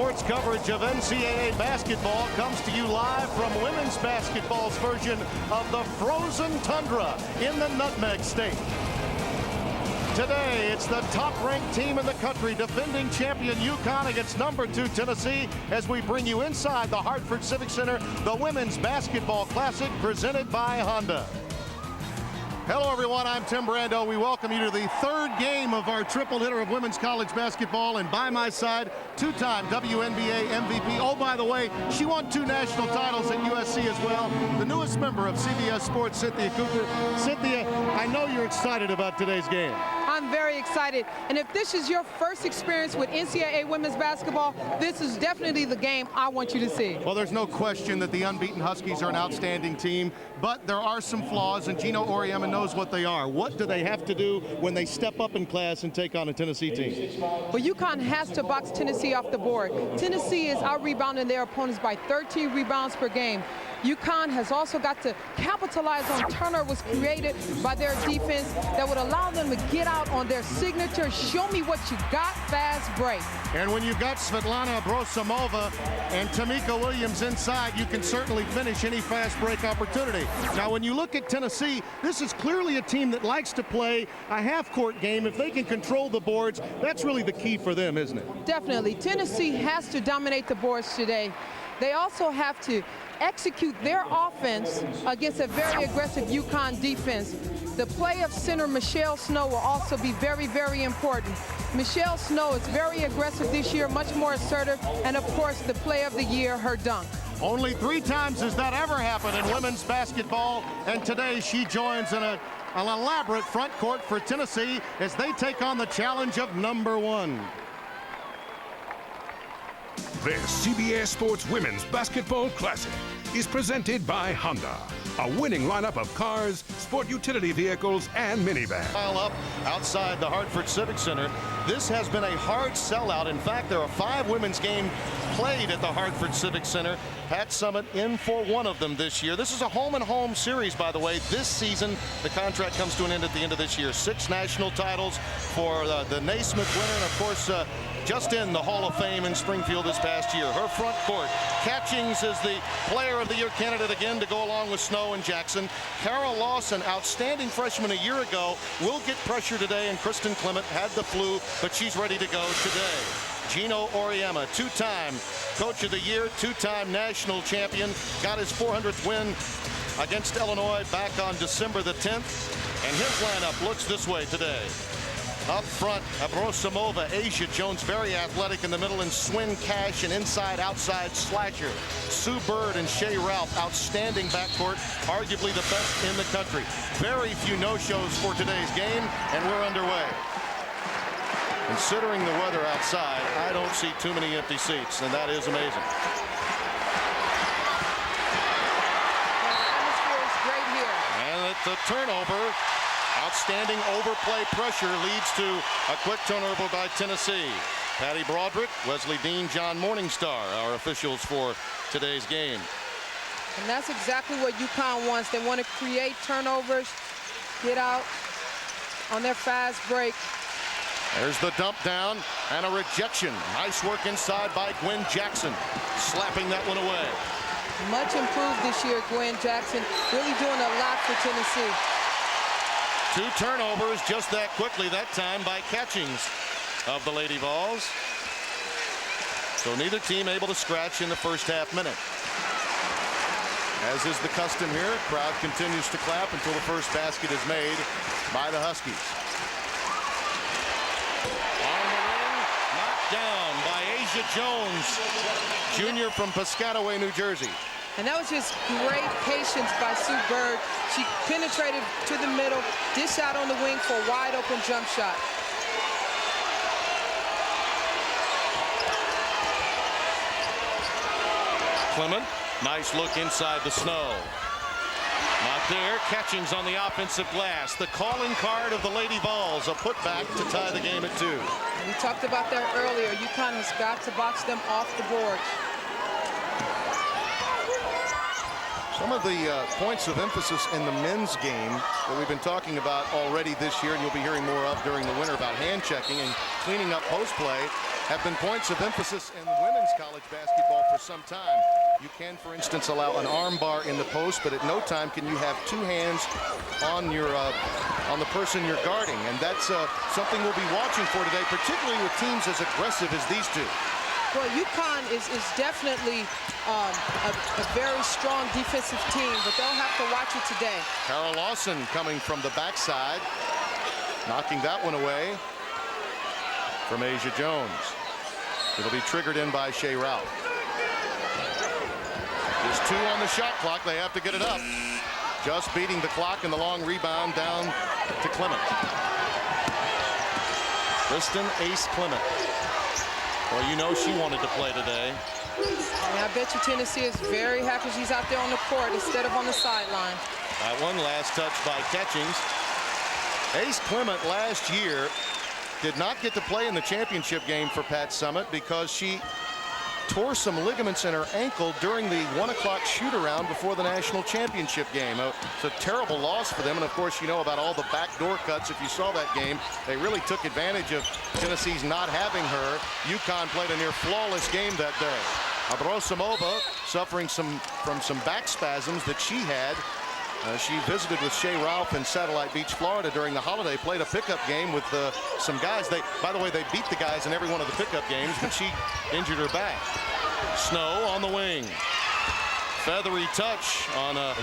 Sports coverage of NCAA basketball comes to you live from women's basketball's version of the frozen tundra in the Nutmeg State. Today, it's the top-ranked team in the country, defending champion UConn against number 2 Tennessee, as we bring you inside the Hartford Civic Center, the Women's Basketball Classic presented by Honda. Hello, everyone. I'm Tim Brando. We welcome you to the third game of our triple hitter of women's college basketball. And by my side, two-time WNBA MVP. Oh, by the way, she won 2 national titles at USC as well. The newest member of CBS Sports, Cynthia Cooper. Cynthia, I know you're excited about today's game. I'm very excited. And if this is your first experience with NCAA women's basketball, this is definitely the game I want you to see. Well, there's no question that the unbeaten Huskies are an outstanding team, but there are some flaws, and Gino Auriemma knows what they are. What do they have to do when they step up in class and take on a Tennessee team? Well, UConn has to box Tennessee off the board. Tennessee is out-rebounding their opponents by 13 rebounds per game. UConn has also got to capitalize on turnovers created by their defense that would allow them to get out on their signature, show me what you got, fast break. And when you've got Svetlana Abrosimova and Tamika Williams inside, you can certainly finish any fast break opportunity. Now, when you look at Tennessee, this is clearly a team that likes to play a half-court game. If they can control the boards, that's really the key for them, isn't it? Definitely. Tennessee has to dominate the boards today. They also have to execute their offense against a very aggressive UConn defense. The play of center Michelle Snow will also be very, very important. Michelle Snow is very aggressive this year, much more assertive, and of course the play of the year, her dunk. Only 3 times has that ever happened in women's basketball, and today she joins in an elaborate front court for Tennessee as they take on the challenge of number 1. This CBS Sports Women's Basketball Classic is presented by Honda. A winning lineup of cars, sport utility vehicles, and minivans. Pile up outside the Hartford Civic Center. This has been a hard sellout. In fact, there are 5 women's games played at the Hartford Civic Center. Pat Summit in for one of them this year. This is a home-and-home series, by the way. This season, the contract comes to an end at the end of this year. 6 national titles for the Naismith winner, and of course, just in the Hall of Fame in Springfield this past year. Her front court, Catchings is the Player of the Year candidate again to go along with Snow and Jackson. Carol Lawson, outstanding freshman a year ago, will get pressure today, and Kristen Clement had the flu, but she's ready to go today. Gino Auriemma, 2-time Coach of the Year, 2-time national champion, got his 400th win against Illinois back on December the 10th, and his lineup looks this way today. Up front, Abrosimova, Asia Jones, very athletic in the middle, and Swin Cash, an inside-outside slasher. Sue Bird and Shea Ralph, outstanding backcourt, arguably the best in the country. Very few no-shows for today's game, and we're underway. Considering the weather outside, I don't see too many empty seats, and that is amazing. The atmosphere is great here. And at the turnover, outstanding overplay pressure leads to a quick turnover by Tennessee. Patty Broderick, Wesley Dean, John Morningstar, our officials for today's game. And that's exactly what UConn wants. They want to create turnovers, get out on their fast break. There's the dump down and a rejection. Nice work inside by Gwen Jackson, slapping that one away. Much improved this year, Gwen Jackson, really doing a lot for Tennessee. 2 turnovers just that quickly, that time by Catchings of the Lady Vols. So neither team able to scratch in the first half minute. As is the custom here, crowd continues to clap until the first basket is made by the Huskies. On the wing, knocked down by Asia Jones, junior from Piscataway, New Jersey. And that was just great patience by Sue Bird. She penetrated to the middle, dish out on the wing for a wide open jump shot. Clement, nice look inside the Snow. Not there. Catchings on the offensive glass. The calling card of the Lady Vols, a putback to tie the game at 2. We talked about that earlier. UConn has got to box them off the board. Some of the points of emphasis in the men's game that we've been talking about already this year, and you'll be hearing more of during the winter, about hand checking and cleaning up post play, have been points of emphasis in women's college basketball for some time. You can, for instance, allow an arm bar in the post, but at no time can you have two hands on the person you're guarding, and that's something we'll be watching for today, particularly with teams as aggressive as these two. Well, UConn is definitely a very strong defensive team, but they'll have to watch it today. Kara Lawson coming from the backside, knocking that one away from Asia Jones. It'll be triggered in by Shea Ralph. Just 2 on the shot clock. They have to get it up. Just beating the clock, and the long rebound down to Clement. Kristen Ace Clement. Well, you know she wanted to play today. And I bet you Tennessee is very happy she's out there on the court instead of on the sideline. That one last touch by Catchings. Ace Clement last year did not get to play in the championship game for Pat Summitt because she tore some ligaments in her ankle during the 1 o'clock shoot-around before the national championship game. It's a terrible loss for them, and of course you know about all the backdoor cuts. If you saw that game, they really took advantage of Tennessee's not having her. UConn played a near flawless game that day. Abrosimova suffering from some back spasms that she had. She visited with Shea Ralph in Satellite Beach, Florida during the holiday, played a pickup game with some guys. By the way, they beat the guys in every one of the pickup games, but she injured her back. Snow on the wing. Feathery touch on a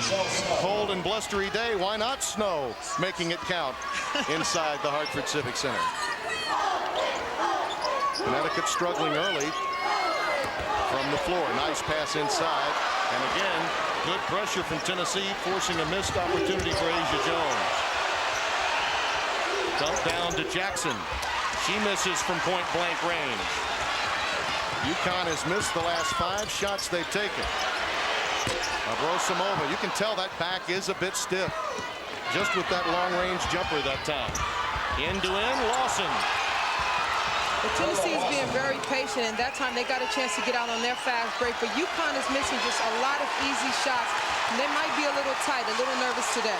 cold and blustery day. Why not Snow making it count inside the Hartford Civic Center? Connecticut struggling early from the floor. Nice pass inside. And again, good pressure from Tennessee, forcing a missed opportunity for Asia Jones. Dump down to Jackson. She misses from point-blank range. UConn has missed the last 5 shots they've taken. Abrosimova, you can tell that back is a bit stiff, just with that long-range jumper that time. End-to-end, Lawson. But Tennessee is being very patient, and that time they got a chance to get out on their fast break. But UConn is missing just a lot of easy shots, and they might be a little tight, a little nervous today.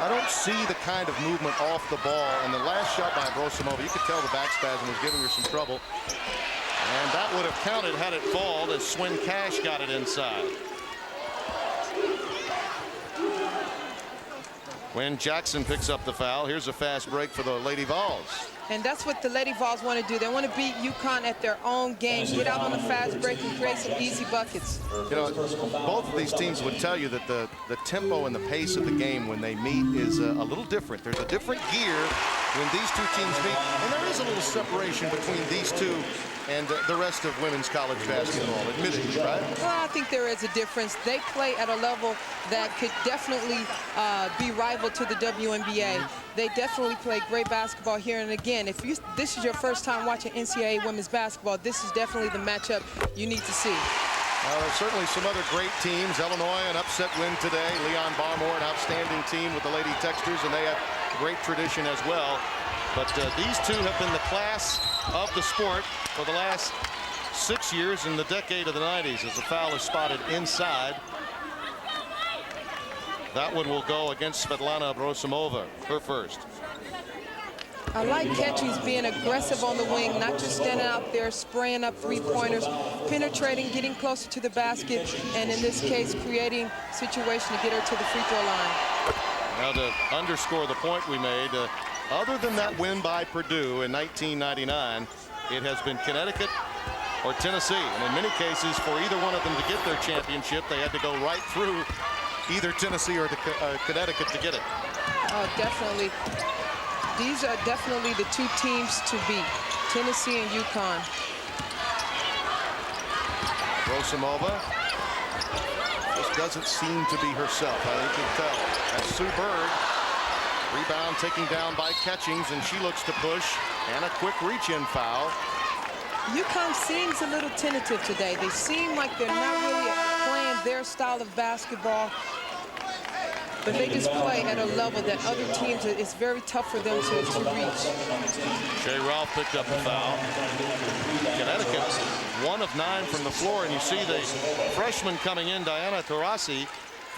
I don't see the kind of movement off the ball, and the last shot by Abrosimova, you could tell the back spasm was giving her some trouble. And that would have counted had it fallen as Swin Cash got it inside. When Jackson picks up the foul, here's a fast break for the Lady Vols. And that's what the Lady Vols want to do. They want to beat UConn at their own game, get out on the fast break and create some easy buckets. You know, both of these teams would tell you that the tempo and the pace of the game when they meet is a little different. There's a different gear when these two teams meet, and there is a little separation between these two and the rest of women's college basketball, admittedly, right? Well, I think there is a difference. They play at a level that could definitely be rival to the WNBA. They definitely play great basketball here. And again, if this is your first time watching NCAA women's basketball, this is definitely the matchup you need to see. There's certainly some other great teams. Illinois, an upset win today. Leon Barmore, an outstanding team with the Lady Texters, and they have great tradition as well. But these two have been the class of the sport for the last 6 years in the decade of the 90s as the foul is spotted inside. That one will go against Svetlana Abrosimova, her first. I like Catchings being aggressive on the wing, not just standing out there spraying up three-pointers, penetrating, getting closer to the basket, and in this case, creating a situation to get her to the free throw line. Now to underscore the point we made, other than that win by Purdue in 1999, it has been Connecticut or Tennessee. And in many cases, for either one of them to get their championship, they had to go right through either Tennessee or Connecticut to get it. Oh, definitely. These are definitely the two teams to beat, Tennessee and UConn. Abrosimova just doesn't seem to be herself. I can tell. That's Sue Bird. Rebound taken down by Catchings, and she looks to push, and a quick reach-in foul. UConn seems a little tentative today. They seem like they're not really playing their style of basketball, but they just play at a level that other teams, it's very tough for them to reach. Shea Ralph picked up the foul. Connecticut 1 of 9 from the floor, and you see the freshman coming in, Diana Taurasi,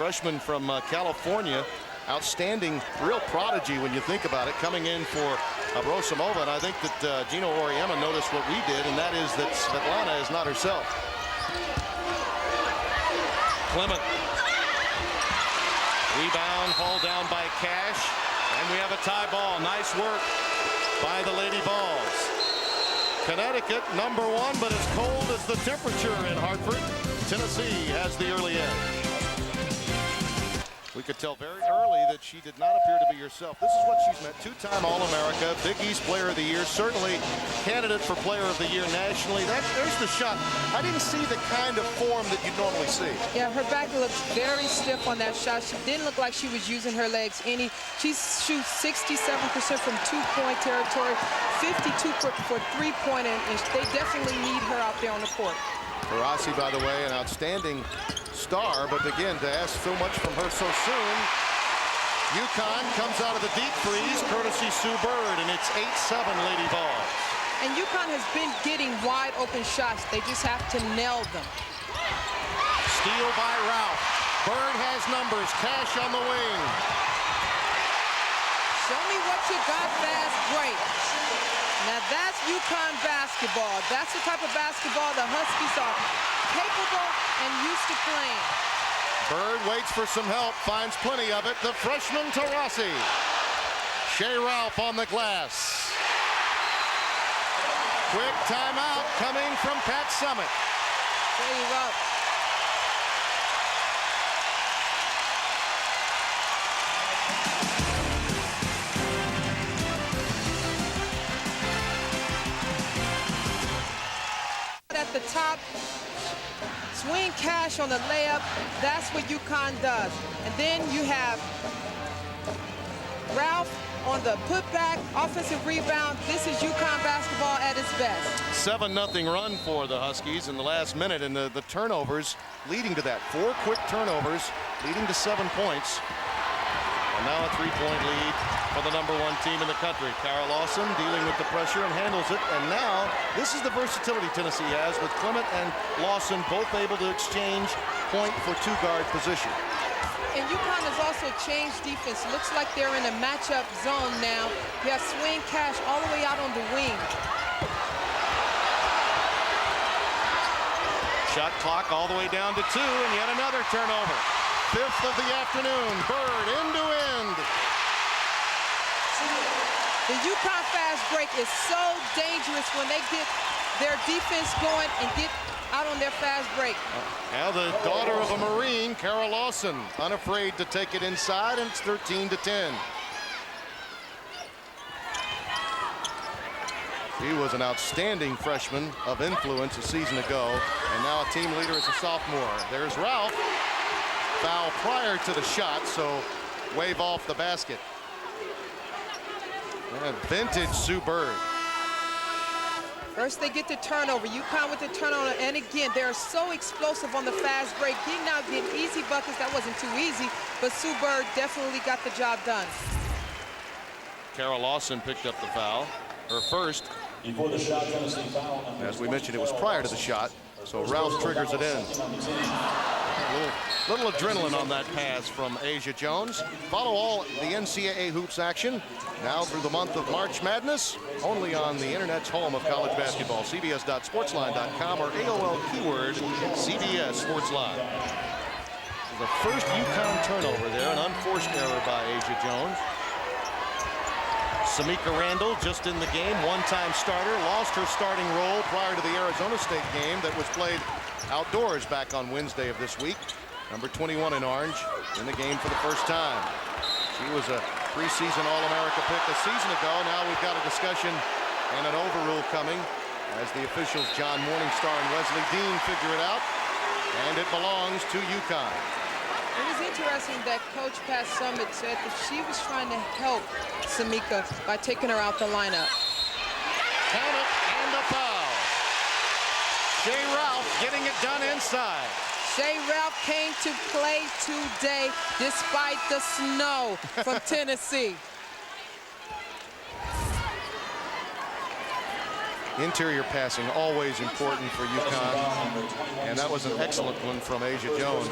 freshman from California. Outstanding, real prodigy when you think about it, coming in for Abrosimova. And I think that Gino Auriemma noticed what we did, and that is that Svetlana is not herself. Clement. Rebound, hauled down by Cash. And we have a tie ball. Nice work by the Lady Vols. Connecticut, number 1, but as cold as the temperature in Hartford. Tennessee has the early edge. We could tell very early that she did not appear to be herself. This is what she's meant. 2-time All-America, Big East Player of the Year, certainly candidate for Player of the Year nationally. There's the shot. I didn't see the kind of form that you'd normally see. Yeah, her back looks very stiff on that shot. She didn't look like she was using her legs any. She shoots 67% from 2-point territory, 52 for 3-point, and they definitely need her out there on the court. Rossi, by the way, an outstanding star, but again, to ask so much from her so soon. UConn comes out of the deep freeze, courtesy Sue Bird, and it's 8-7 Lady Vols. And UConn has been getting wide open shots. They just have to nail them. Steal by Ralph. Bird has numbers. Cash on the wing. Show me what you got, fast break. Now that's UConn basketball. That's the type of basketball the Huskies are capable and used to playing. Bird waits for some help, finds plenty of it. The freshman Taurasi. Shea Ralph on the glass. Quick timeout coming from Pat Summitt. Shea Ralph. At the top, swing Cash on the layup. That's what UConn does. And then you have Ralph on the putback, offensive rebound. This is UConn basketball at its best. 7-0 run for the Huskies in the last minute, and the turnovers leading to that. 4 quick turnovers leading to 7 points. And now a 3-point lead for the number 1 team in the country. Kara Lawson dealing with the pressure and handles it. And now this is the versatility Tennessee has with Clement and Lawson both able to exchange point for 2-guard position. And UConn has also changed defense. Looks like they're in a matchup zone now. You have swing Cash all the way out on the wing. Shot clock all the way down to 2, and yet another turnover. 5th of the afternoon. Bird end to end. The UConn fast break is so dangerous when they get their defense going and get out on their fast break. Now the daughter of a Marine, Kara Lawson, unafraid to take it inside, and it's 13-10. He was an outstanding freshman of influence a season ago, and now a team leader as a sophomore. There's Ralph. Foul prior to the shot, so wave off the basket. And vintage Sue Bird. First they get the turnover. UConn with the turnover, and again, they're so explosive on the fast break. Getting easy buckets. That wasn't too easy, but Sue Bird definitely got the job done. Kara Lawson picked up the foul, her first. Before the shot, Tennessee foul. As we mentioned, it was prior to the shot, so Ralph triggers it in. Little adrenaline on that pass from Asia Jones. Follow all the NCAA hoops action now through the month of March Madness, only on the internet's home of college basketball, cbs.sportsline.com, or AOL keyword CBS Sportsline. The first UConn turnover there, an unforced error by Asia Jones. Samika Randall just in the game, one-time starter, lost her starting role prior to the Arizona State game that was played outdoors back on Wednesday of this week. Number 21 in orange in the game for the first time. She was a preseason All-America pick a season ago. Now we've got a discussion and an overrule coming as the officials John Morningstar and Wesley Dean figure it out, and it belongs to UConn. It was interesting that Coach Pat Summitt said that she was trying to help Samika by taking her out the lineup. Count it, and a foul. Shea Ralph getting it done inside. Shea Ralph came to play today despite the snow from Tennessee. Interior passing, always important for UConn. And that was an excellent one from Asia Jones.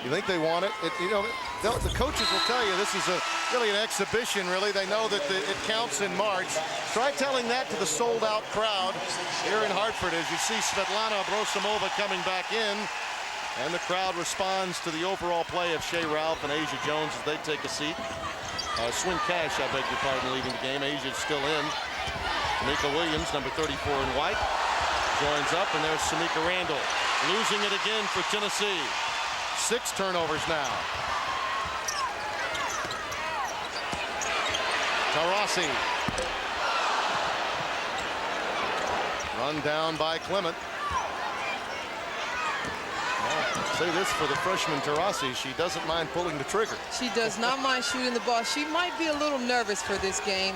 You think they want it? You know, the coaches will tell you this is really an exhibition, really. They know that it counts in March. Try telling that to the sold-out crowd here in Hartford as you see Svetlana Abrosimova coming back in. And the crowd responds to the overall play of Shea Ralph and Asia Jones as they take a seat. Swin Cash, I beg your pardon, leaving the game. Asia's still in. Tamika Williams, number 34 in white, joins up, and there's Samika Randall. Losing it again for Tennessee. 6 turnovers now. Taurasi. Run down by Clement. Well, say this for the freshman Taurasi, she doesn't mind pulling the trigger. She does not mind shooting the ball. She might be a little nervous for this game.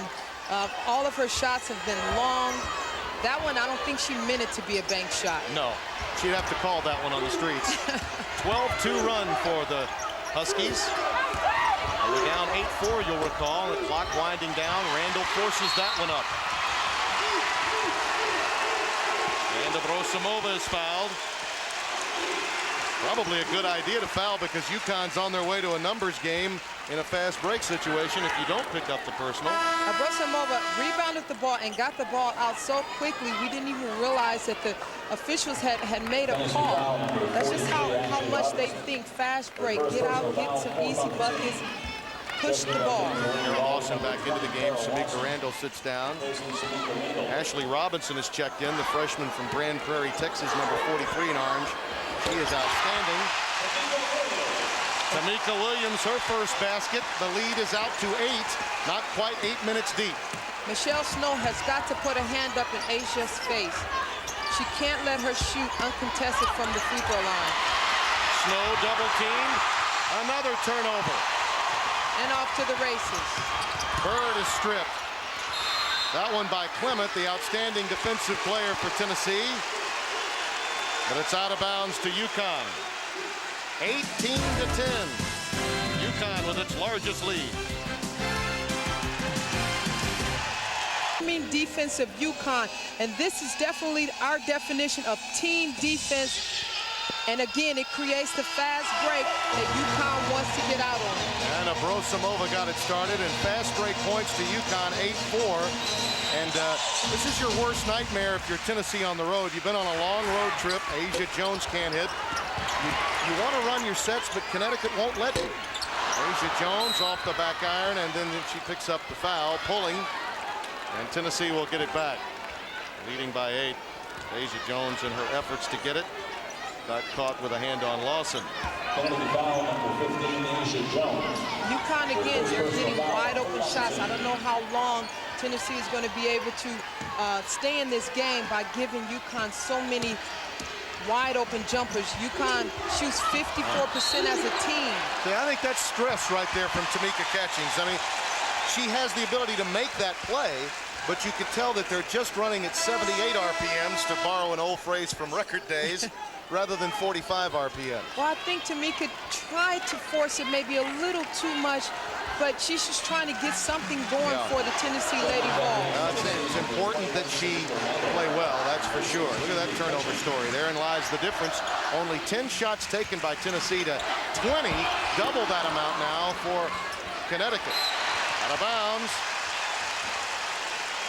All of her shots have been long. That one, I don't think she meant it to be a bank shot. No, she'd have to call that one on the streets. 12-2 run for the Huskies. They were down 8-4, you'll recall. The clock winding down. Randall forces that one up. And Abrosimova is fouled. Probably a good idea to foul because UConn's on their way to a numbers game in a fast break situation if you don't pick up the personal. Abrosimova rebounded the ball and got the ball out so quickly we didn't even realize that the officials had made a call. That's just how much they think fast break. Get out, get some easy buckets, push the ball. Lawson back into the game. Samika Randall sits down. Ashley Robinson is checked in, the freshman from Grand Prairie, Texas, number 43 in orange. She is outstanding. Tamika Williams, her first basket. The lead is out to 8, not quite 8 minutes deep. Michelle Snow has got to put a hand up in Asia's face. She can't let her shoot uncontested from the free throw line. Snow double teamed. Another turnover. And off to the races. Bird is stripped. That one by Clement, the outstanding defensive player for Tennessee. But it's out of bounds to UConn. 18-10. UConn with its largest lead. Defense of UConn, and this is definitely our definition of team defense. And again, it creates the fast break that UConn wants to get out on. And Abrosimova got it started, and fast break points to UConn, 8-4. And this is your worst nightmare if you're Tennessee on the road. You've been on a long road trip. Asia Jones can't hit. You want to run your sets, but Connecticut won't let you. Asia Jones off the back iron, and then she picks up the foul, pulling. And Tennessee will get it back. Leading by 8. Asia Jones in her efforts to get it got caught with a hand on Lawson. UConn again, they're getting wide open shots. I don't know how long Tennessee is going to be able to stay in this game by giving UConn so many wide open jumpers. UConn shoots 54% as a team. See, I think that's stress right there from Tamika Catchings. I mean, she has the ability to make that play, but you could tell that they're just running at 78 RPMs, to borrow an old phrase from record days, rather than 45 RPM. Well, I think Tamika tried to force it maybe a little too much, but she's just trying to get something going for the Tennessee Lady Ball. It's important that she play well, that's for sure. Look at that turnover story. Therein lies the difference. Only 10 shots taken by Tennessee to 20, double that amount now for Connecticut. Out of bounds.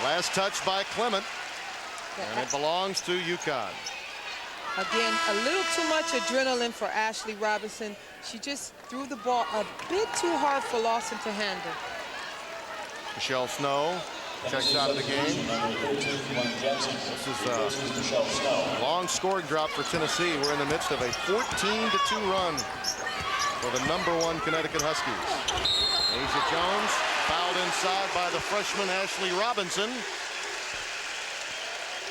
Last touch by Clement, and it belongs to UConn. Again, a little too much adrenaline for Ashley Robinson. She just threw the ball a bit too hard for Lawson to handle. Michelle Snow checks out of the game. This is a long scoring drop for Tennessee. We're in the midst of a 14-2 run for the #1 Connecticut Huskies. Asia Jones fouled inside by the freshman Ashley Robinson.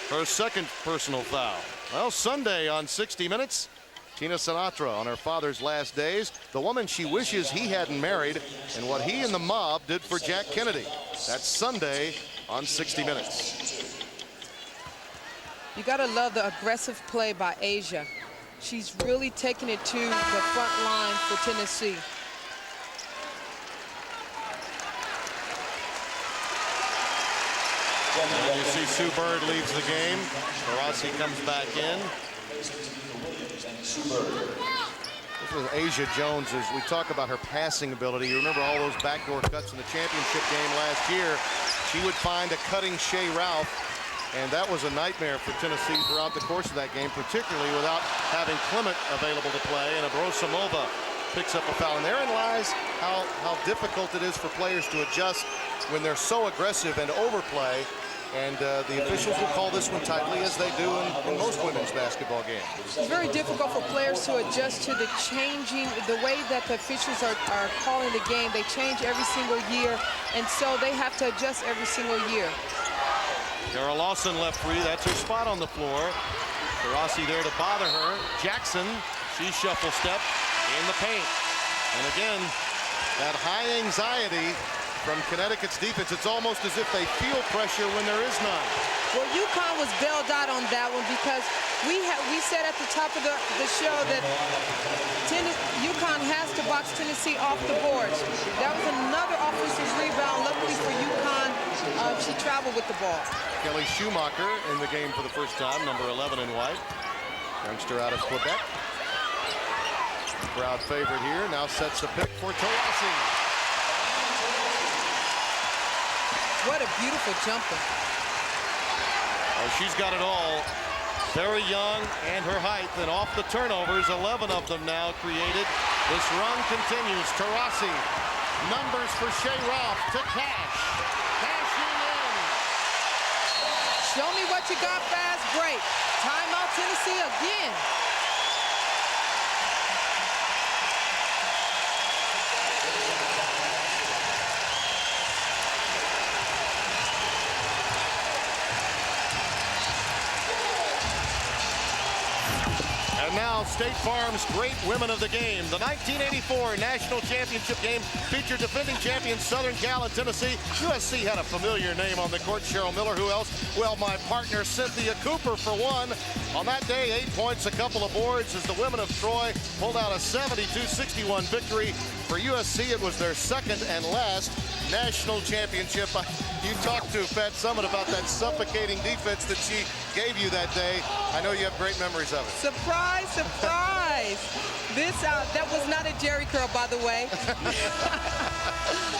Her second personal foul. Well, Sunday on 60 Minutes, Tina Sinatra on her father's last days, the woman she wishes he hadn't married, and what he and the mob did for Jack Kennedy. That's Sunday on 60 Minutes. You gotta love the aggressive play by Asia. She's really taking it to the front line for Tennessee. You Tennessee Sue Bird leaves the game. Taurasi comes back in. This was Asia Jones. As we talk about her passing ability, you remember all those backdoor cuts in the championship game last year. She would find a cutting Shea Ralph, and that was a nightmare for Tennessee throughout the course of that game, particularly without having Clement available to play. And Abrosamova picks up a foul. And therein lies how difficult it is for players to adjust when they're so aggressive and overplay. And the officials will call this one tightly, as they do in most women's basketball games. It's very difficult for players to adjust to the changing, the way that the officials are calling the game. They change every single year, and so they have to adjust every single year. Kara Lawson left free. That's her spot on the floor. Taurasi there to bother her. Jackson, she shuffle step in the paint. And again, that high anxiety from Connecticut's defense. It's almost as if they feel pressure when there is none. Well, UConn was bailed out on that one because we said at the top of the show that UConn has to box Tennessee off the boards. That was another offensive rebound. Luckily for UConn, she traveled with the ball. Kelly Schumacher in the game for the first time, number 11 in white. Youngster out of Quebec. Crowd favorite here. Now sets the pick for Taurasi. What a beautiful jumper. Oh, she's got it all. Very young, and her height. And off the turnovers, 11 of them now created. This run continues. Taurasi, numbers for Shea Ralph to Cash. Cashing in. Show me what you got, fast break. Timeout Tennessee again. And now State Farm's great women of the game. The 1984 National Championship game featured defending champions Southern Cal and Tennessee. USC had a familiar name on the court. Cheryl Miller. Who else? Well, my partner Cynthia Cooper for one. On that day, 8 points, a couple of boards as the women of Troy pulled out a 72-61 victory. For USC, it was their second and last national championship. You talked to Pat Summitt about that suffocating defense that she gave you that day. I know you have great memories of it. Surprise, surprise. That was not a Jerry curl, by the way.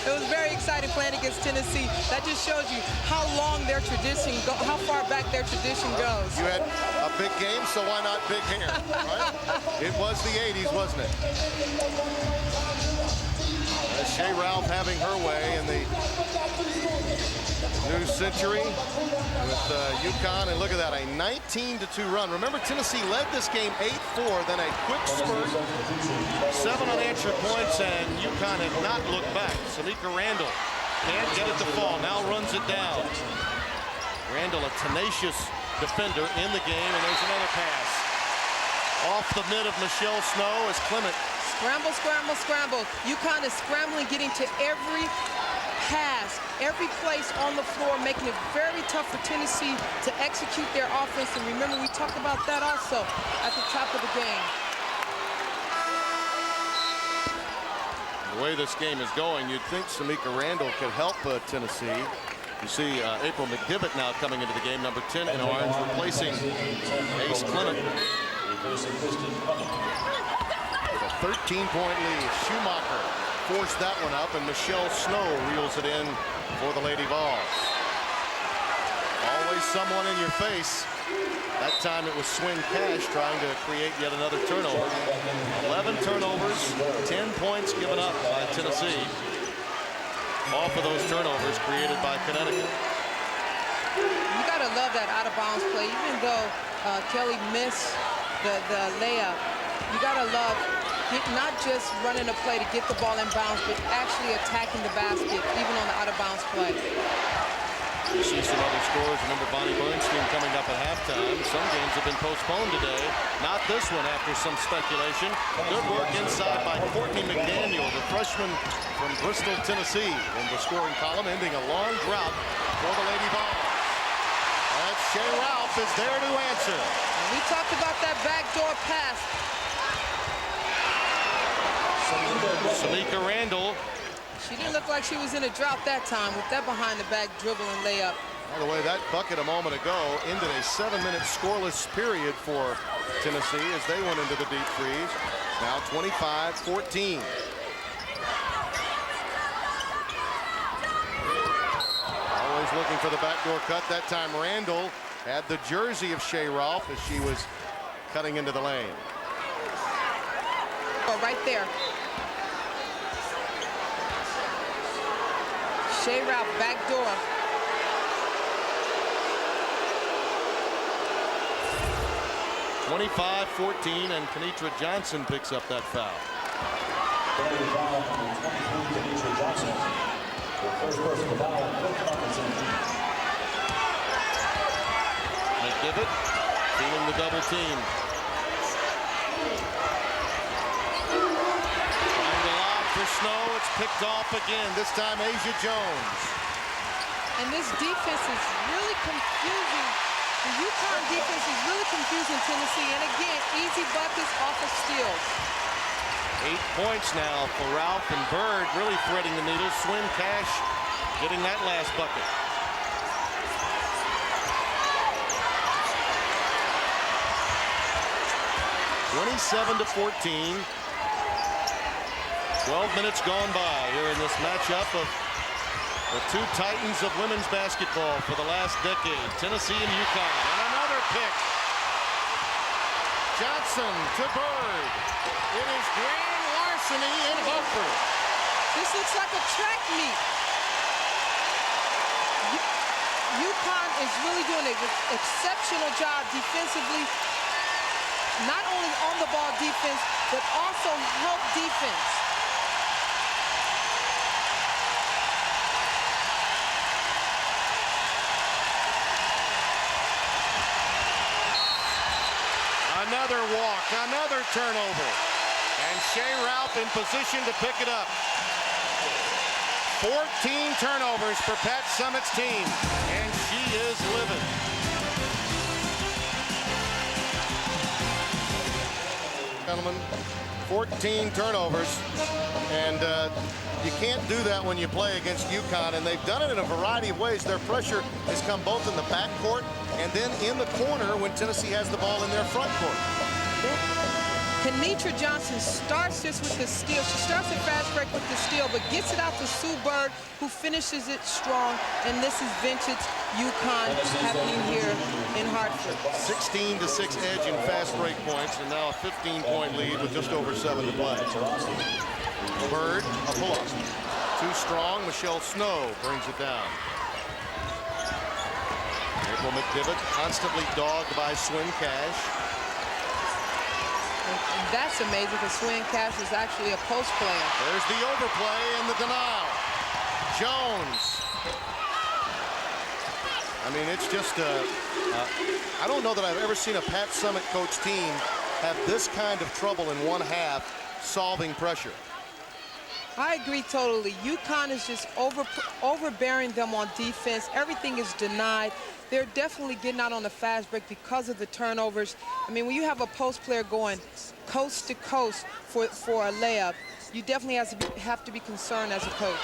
It was very exciting playing against Tennessee. That just shows you how long their tradition, how far back their tradition goes. You had a big game, so why not big hair, right? It was the 80s, wasn't it? Shea Ralph having her way in the new century with UConn, and look at that, a 19-2 run. Remember, Tennessee led this game 8-4, then a quick spurt, 7 unanswered points, and UConn had not looked back. Samika Randall can't get it to fall, now runs it down. Randall, a tenacious defender in the game, and there's another pass. Off the mid of Michelle Snow as Clement. Scramble, scramble, scramble. UConn is scrambling, getting to every pass, every place on the floor, making it very tough for Tennessee to execute their offense. And remember, we talked about that also at the top of the game. The way this game is going, you'd think Samika Randall could help Tennessee. You see April McDivitt now coming into the game, number 10 in orange, replacing Ace Clement. With a 13-point lead, Schumacher forced that one up, and Michelle Snow reels it in for the Lady Vols. Always someone in your face. That time it was Swing Cash trying to create yet another turnover. 11 turnovers, 10 points given up by Tennessee. Off of those turnovers created by Connecticut. You gotta love that out-of-bounds play, even though Kelly missed the layup. You gotta love not just running a play to get the ball in bounds, but actually attacking the basket, even on the out-of-bounds play. You see some other scores. Remember Bonnie Bernstein coming up at halftime. Some games have been postponed today. Not this one after some speculation. Good work inside by Courtney McDaniel, the freshman from Bristol, Tennessee, in the scoring column, ending a long drought for the Lady Vols. And Shea Ralph is there to answer. And we talked about that backdoor pass. Samika Randall. She didn't look like she was in a drought that time with that behind the back dribble and layup. By the way, that bucket a moment ago ended a 7-minute scoreless period for Tennessee as they went into the deep freeze. Now 25-14. Always looking for the backdoor cut. That time Randall had the jersey of Shea Ralph as she was cutting into the lane. Oh, right there. Shea Ralph backdoor. (25-14) and Kenitra Johnson picks up that foul. Penalty foul on 23, Kenitra Johnson. The first person to foul, fifth offense on the team. McDivitt feeling the double team. Trying to lob for Snow. It's picked off again. This time Asia Jones. And this defense is really confusing. The UConn defense is really confusing Tennessee. And again, easy buckets off of steals. 8 points now for Ralph, and Bird really threading the needle. Swin Cash getting that last bucket. (27-14). 12 minutes gone by here in this matchup of the two titans of women's basketball for the last decade, Tennessee and UConn. And another pick. Johnson to Bird. It is grand larceny in Hartford. This looks like a track meet. UConn is really doing an exceptional job defensively. Not only on the ball defense, but also help defense. Another walk, another turnover. And Shea Ralph in position to pick it up. 14 turnovers for Pat Summitt's team, and she is livid. Gentlemen, 14 turnovers, and you can't do that when you play against UConn, and they've done it in a variety of ways. Their pressure has come both in the backcourt and then in the corner when Tennessee has the ball in their front court. Kenitra Johnson starts this with the steal. She starts a fast break with the steal, but gets it out to Sue Bird, who finishes it strong. And this is vintage UConn happening here in Hartford. 16-6 edge in fast break points, and now a 15-point lead with just over 7 to play. Bird, a pull-up. Too strong. Michelle Snow brings it down. April McDivitt constantly dogged by Swin Cash. And that's amazing because Swin Cash is actually a post player. There's the overplay and the denial. Jones. I mean, it's just I don't know that I've ever seen a Pat Summitt coach team have this kind of trouble in one half solving pressure. I agree totally. UConn is just overbearing them on defense. Everything is denied. They're definitely getting out on the fast break because of the turnovers. I mean, when you have a post player going coast to coast for a layup, you definitely have to be concerned as a coach.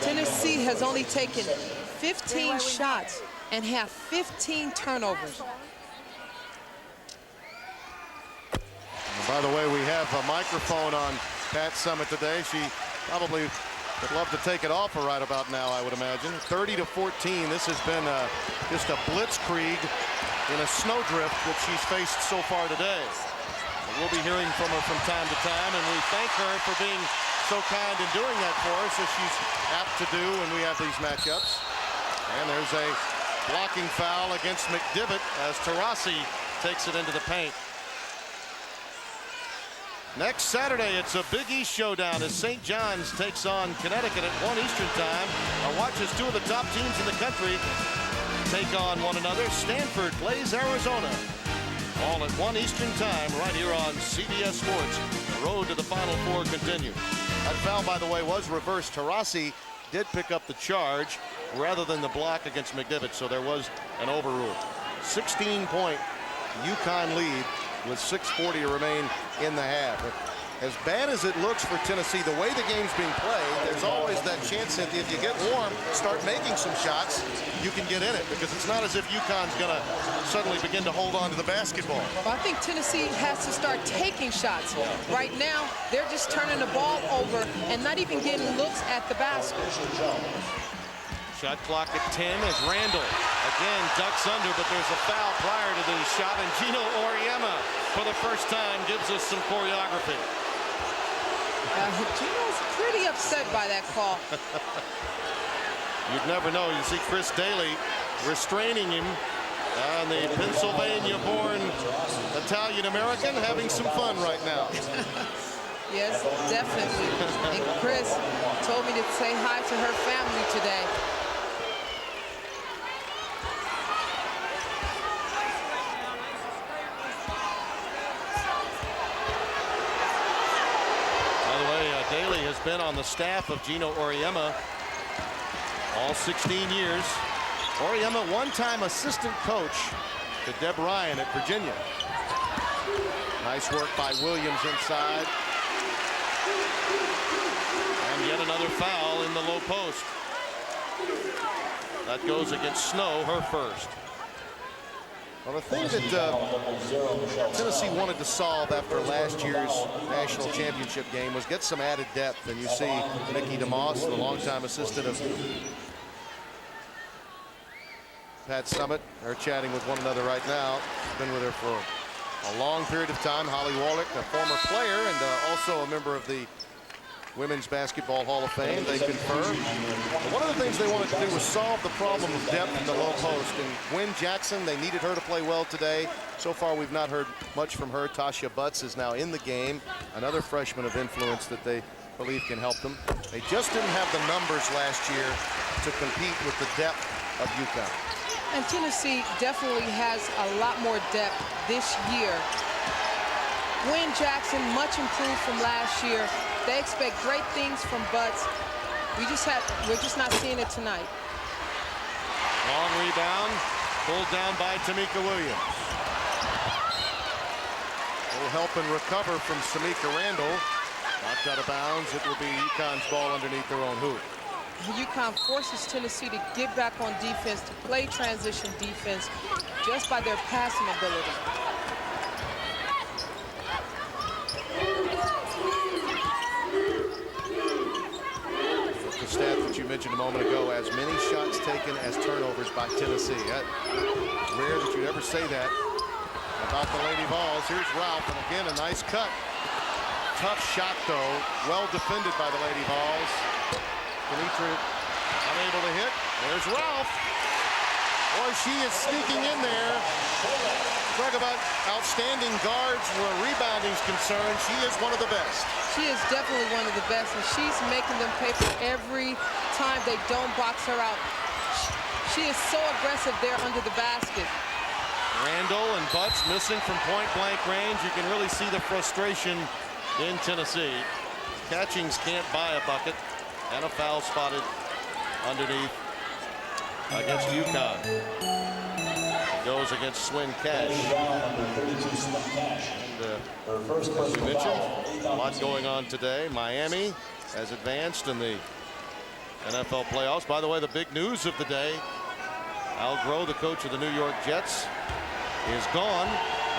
Tennessee has only taken 15 shots and have 15 turnovers. And by the way, we have a microphone on Pat Summitt today. She probably would love to take it off her right about now, I would imagine. 30-14. This has been just a blitzkrieg in a snowdrift that she's faced so far today. We'll be hearing from her from time to time, and we thank her for being so kind in doing that for us, as she's apt to do when we have these matchups. And there's a blocking foul against McDivitt as Taurasi takes it into the paint. Next Saturday, it's a Big East showdown as St. John's takes on Connecticut at 1 Eastern time. Our watches two of the top teams in the country take on one another. Stanford plays Arizona. All at 1 Eastern time right here on CBS Sports. The road to the Final Four continues. That foul, by the way, was reversed. Taurasi did pick up the charge rather than the block against McDivitt, so there was an overrule. 16-point UConn lead with 6:40 to remain in the half. As bad as it looks for Tennessee, the way the game's being played, there's always that chance that if you get warm, start making some shots, you can get in it, because it's not as if UConn's going to suddenly begin to hold on to the basketball. Well, I think Tennessee has to start taking shots. Right now, they're just turning the ball over and not even getting looks at the basket. Shot clock at 10 as Randall again ducks under, but there's a foul prior to the shot, and Gino Auriemma for the first time gives us some choreography. Gino's pretty upset by that call. You'd never know. You see Chris Daly restraining him, and the Pennsylvania-born Italian-American having some fun right now. Yes, definitely. And Chris told me to say hi to her family today. Daly has been on the staff of Gino Auriemma all 16 years. Auriemma, one-time assistant coach to Deb Ryan at Virginia. Nice work by Williams inside. And yet another foul in the low post. That goes against Snow, her first. Well, the thing that Tennessee wanted to solve after last year's national championship game was get some added depth. And you see Nikki DeMoss, the longtime assistant of Pat Summitt, are chatting with one another right now. Been with her for a long period of time. Holly Wallach, a former player and also a member of the Women's Basketball Hall of Fame. They confer. One of the things they wanted to do was solve the problem of depth in the low post. And Gwen Jackson, they needed her to play well today. So far, we've not heard much from her. Tasha Butts is now in the game, another freshman of influence that they believe can help them. They just didn't have the numbers last year to compete with the depth of UConn. And Tennessee definitely has a lot more depth this year. Gwen Jackson, much improved from last year. They expect great things from Butts. We're just not seeing it tonight. Long rebound, pulled down by Tamika Williams. Will help and recover from Samika Randall. Knocked out of bounds. It will be UConn's ball underneath their own hoop. UConn forces Tennessee to get back on defense, to play transition defense, just by their passing ability. The stat that you mentioned a moment ago, as many shots taken as turnovers by Tennessee. Rare that you'd ever say that about the Lady Vols. Here's Ralph, and again, a nice cut. Tough shot, though. Well defended by the Lady Vols. Kenitra unable to hit. There's Ralph. Boy, she is sneaking in there. Talk about outstanding guards where rebounding is concerned. She is one of the best. She is definitely one of the best, and she's making them pay for every time they don't box her out. She is so aggressive there under the basket. Randall and Butts missing from point-blank range. You can really see the frustration in Tennessee. Catchings can't buy a bucket, and a foul spotted underneath against UConn. Goes against Swin Cash. And, as you mentioned, a lot going on today. Miami has advanced in the NFL playoffs. By the way, the big news of the day, Al Groh, the coach of the New York Jets, is gone,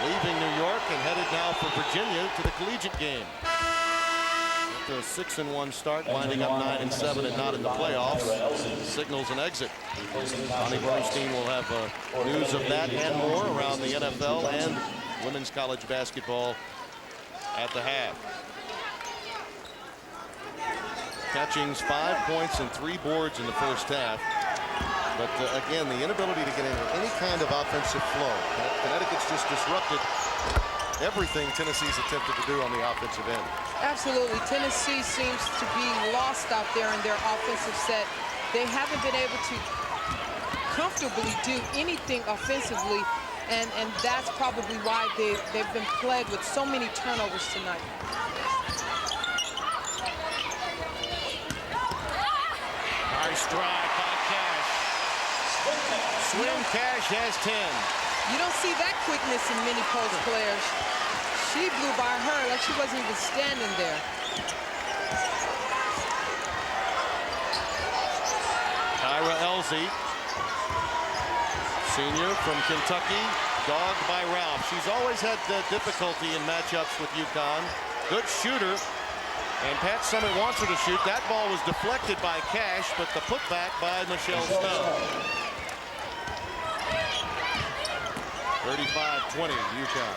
leaving New York and headed now for Virginia to the collegiate game. After a 6-1 start, winding up 9-7 and not in the playoffs, signals an exit. Bonnie Bernstein will have news of that and more around the NFL and women's college basketball at the half. Catchings 5 points and 3 boards in the first half. But again, the inability to get into any kind of offensive flow. Connecticut's just disrupted everything Tennessee's attempted to do on the offensive end. Absolutely. Tennessee seems to be lost out there in their offensive set. They haven't been able to comfortably do anything offensively, and that's probably why they've been plagued with so many turnovers tonight. Nice drive by Cash. Swin Cash has 10. You don't see that quickness in many post players. She blew by her like she wasn't even standing there. Ira Elsie, senior from Kentucky, dogged by Ralph. She's always had difficulty in matchups with UConn. Good shooter. And Pat Summitt wants her to shoot. That ball was deflected by Cash, but the putback by Michelle Snow. 35-20, UConn.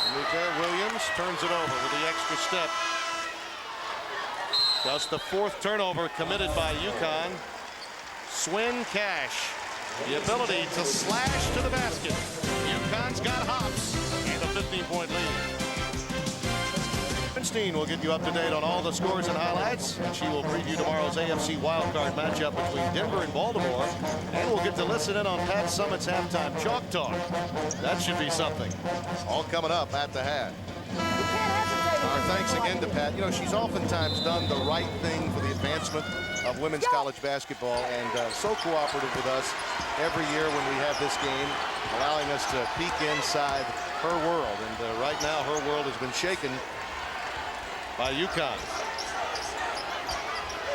Tamika Williams turns it over with the extra step. Just the 4th turnover committed by UConn. Swin Cash, the ability to slash to the basket. UConn's got hops and a 15-point lead. Bernstein will get you up to date on all the scores and highlights. She will preview tomorrow's AFC wildcard matchup between Denver and Baltimore. And we'll get to listen in on Pat Summitt's halftime chalk talk. That should be something. All coming up at the hat. Our thanks again to Pat. You know, she's oftentimes done the right thing for the advancement of women's college basketball, and so cooperative with us every year when we have this game, allowing us to peek inside her world. And right now, her world has been shaken by UConn.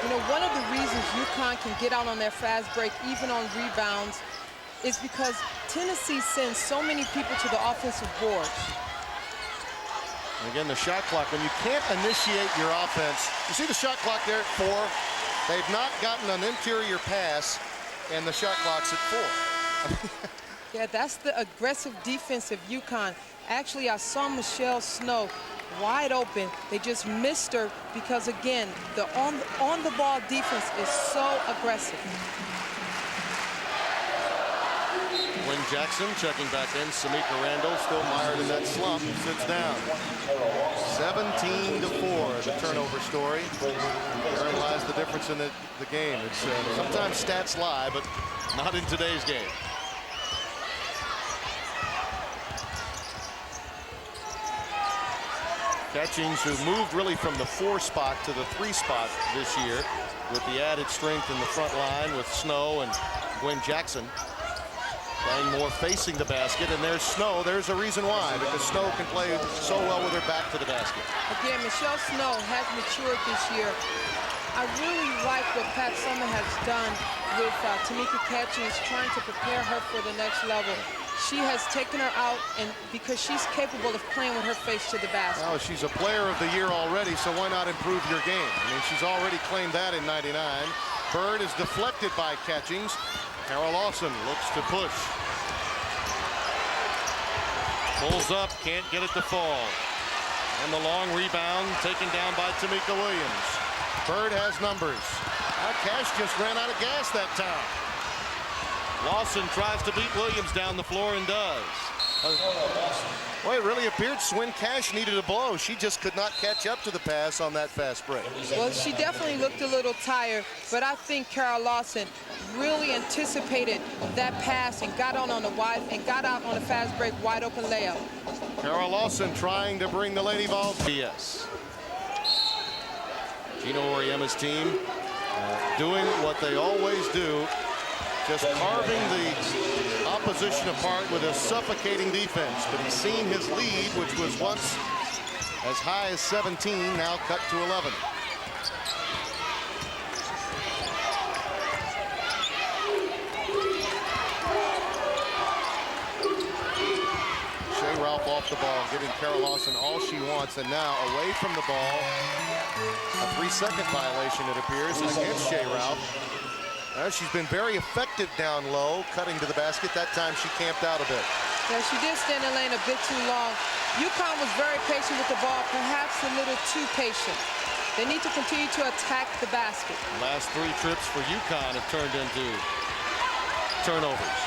You know, one of the reasons UConn can get out on their fast break, even on rebounds, is because Tennessee sends so many people to the offensive boards. And again, the shot clock, when you can't initiate your offense, you see the shot clock there at 4. They've not gotten an interior pass, and the shot clock's at 4. Yeah, that's the aggressive defense of UConn. Actually, I saw Michelle Snow wide open. They just missed her because, again, the on-the-ball defense is so aggressive. Quinn Jackson checking back in. Samika Randall still mired in that slump. Sits down. 17-4, the turnover story. Therein lies the difference in the game. It's sometimes stats lie, but not in today's game. Catchings, who moved really from the 4 spot to the 3 spot this year, with the added strength in the front line with Snow and Quinn Jackson. Playing more facing the basket, and there's Snow. There's a reason why, because Snow can play so well with her back to the basket. Again, Michelle Snow has matured this year. I really like what Pat Summitt has done with Tamika Catchings, trying to prepare her for the next level. She has taken her out, and because she's capable of playing with her face to the basket. Oh, she's a player of the year already, so why not improve your game? I mean, she's already claimed that in '99. Bird is deflected by Catchings. Carol Lawson looks to push. Pulls up, can't get it to fall. And the long rebound taken down by Tamika Williams. Bird has numbers. Cash just ran out of gas that time. Lawson tries to beat Williams down the floor and does. Well, it really appeared Swin Cash needed a blow. She just could not catch up to the pass on that fast break. Well, she definitely looked a little tired, but I think Carol Lawson really anticipated that pass and got out on a fast break, wide open layup. Carol Lawson trying to bring the Lady Vols. Yes. Gino Auriemma's team doing what they always do, just carving the opposition apart with a suffocating defense. But he's seen his lead, which was once as high as 17, now cut to 11. Shea Ralph off the ball, giving Carol Lawson all she wants, and now away from the ball. A 3-second violation, it appears, against Shea Ralph. She's been very effective down low, cutting to the basket. That time she camped out a bit. Yeah, she did stay in the lane a bit too long. UConn was very patient with the ball, perhaps a little too patient. They need to continue to attack the basket. The last 3 trips for UConn have turned into turnovers.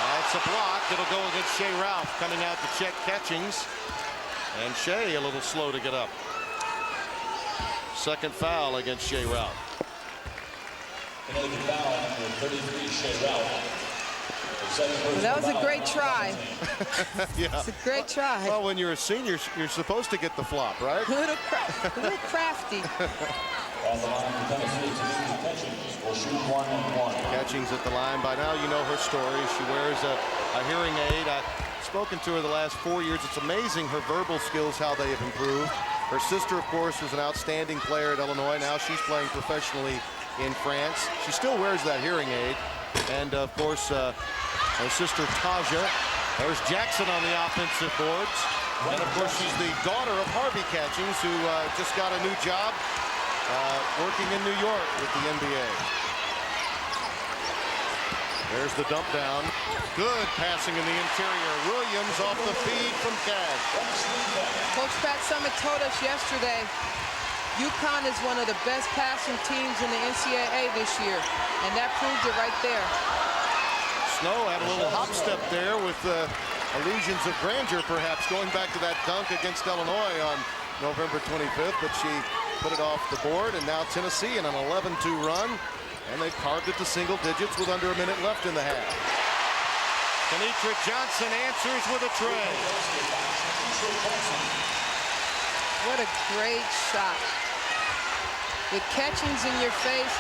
That's a block. It'll go against Shea Ralph, coming out to check Catchings. And Shea a little slow to get up. Second foul against Shea Ralph. Another foul, number 33, Shea Ralph. Well, that was a great try. Yeah. It's a great try. Well, when you're a senior, you're supposed to get the flop, right? A little crafty. On the line for Tennessee, Tamika Catchings. will shoot 1 and 1. Catching's at the line. By now you know her story. She wears a hearing aid. I've spoken to her the last 4 years. It's amazing her verbal skills, how they have improved. Her sister, of course, was an outstanding player at Illinois. Now she's playing professionally in France. She still wears that hearing aid. And, of course, her sister, Taja. There's Jackson on the offensive boards. And, of course, she's the daughter of Harvey Catchings, who just got a new job working in New York with the NBA. There's the dump down. Good passing in the interior. Williams off the feed from Cash. Coach Pat Summitt told us yesterday, UConn is one of the best passing teams in the NCAA this year, and that proved it right there. Snow had a little hop step there with illusions of grandeur, perhaps, going back to that dunk against Illinois on November 25th, but she put it off the board, and now Tennessee in an 11-2 run, and they've carved it to single digits with under a minute left in the half. Kenitra Johnson answers with a tray. What a great shot. With Catchings in your face,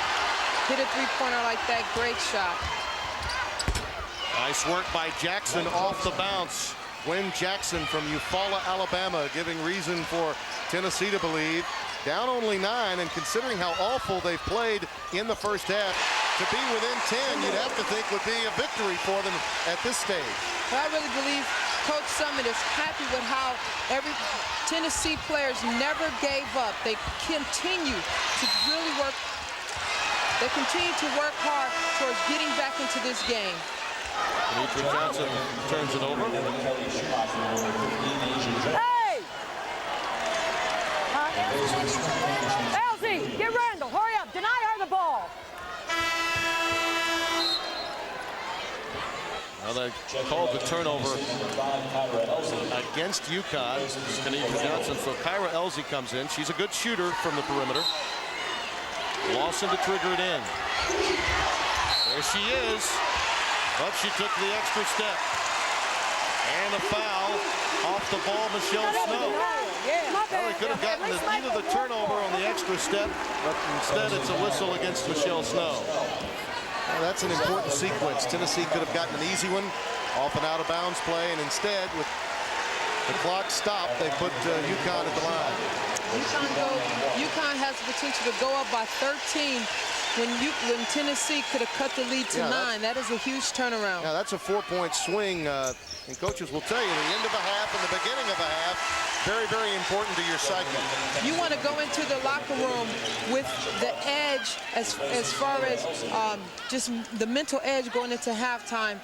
hit a three-pointer like that, great shot. Nice work by Jackson off the bounce. Gwen Jackson from Eufaula, Alabama, giving reason for Tennessee to believe. Down only 9, and considering how awful they've played in the first half, to be within 10, you'd have to think would be a victory for them at this stage. But I really believe Coach Summitt is happy with how every Tennessee players never gave up. They continue to really work. They continue to work hard towards getting back into this game. Kenitra Johnson turns it over. Hey! Elsie, get Randall. Hurry up. Deny her the ball. Well, they called the turnover against UConn. Kenitra Johnson. So Kyra Elsie comes in. She's a good shooter from the perimeter. Lawson to trigger it in. There she is. But she took the extra step. And a foul off the ball, Michelle Snow. Well, they could have gotten either the turnover on the extra step, but instead it's a whistle against Michelle Snow. Well, that's an important sequence. Tennessee could have gotten an easy one off an out-of-bounds play, and instead, with the clock stopped, they put UConn at the line. UConn has the potential to go up by 13 when Tennessee could have cut the lead to 9. That is a huge turnaround. Yeah, that's a 4-point swing, and coaches will tell you the end of a half and the beginning of a half, very, very important to your psyche. You want to go into the locker room with the edge as far as just the mental edge going into halftime,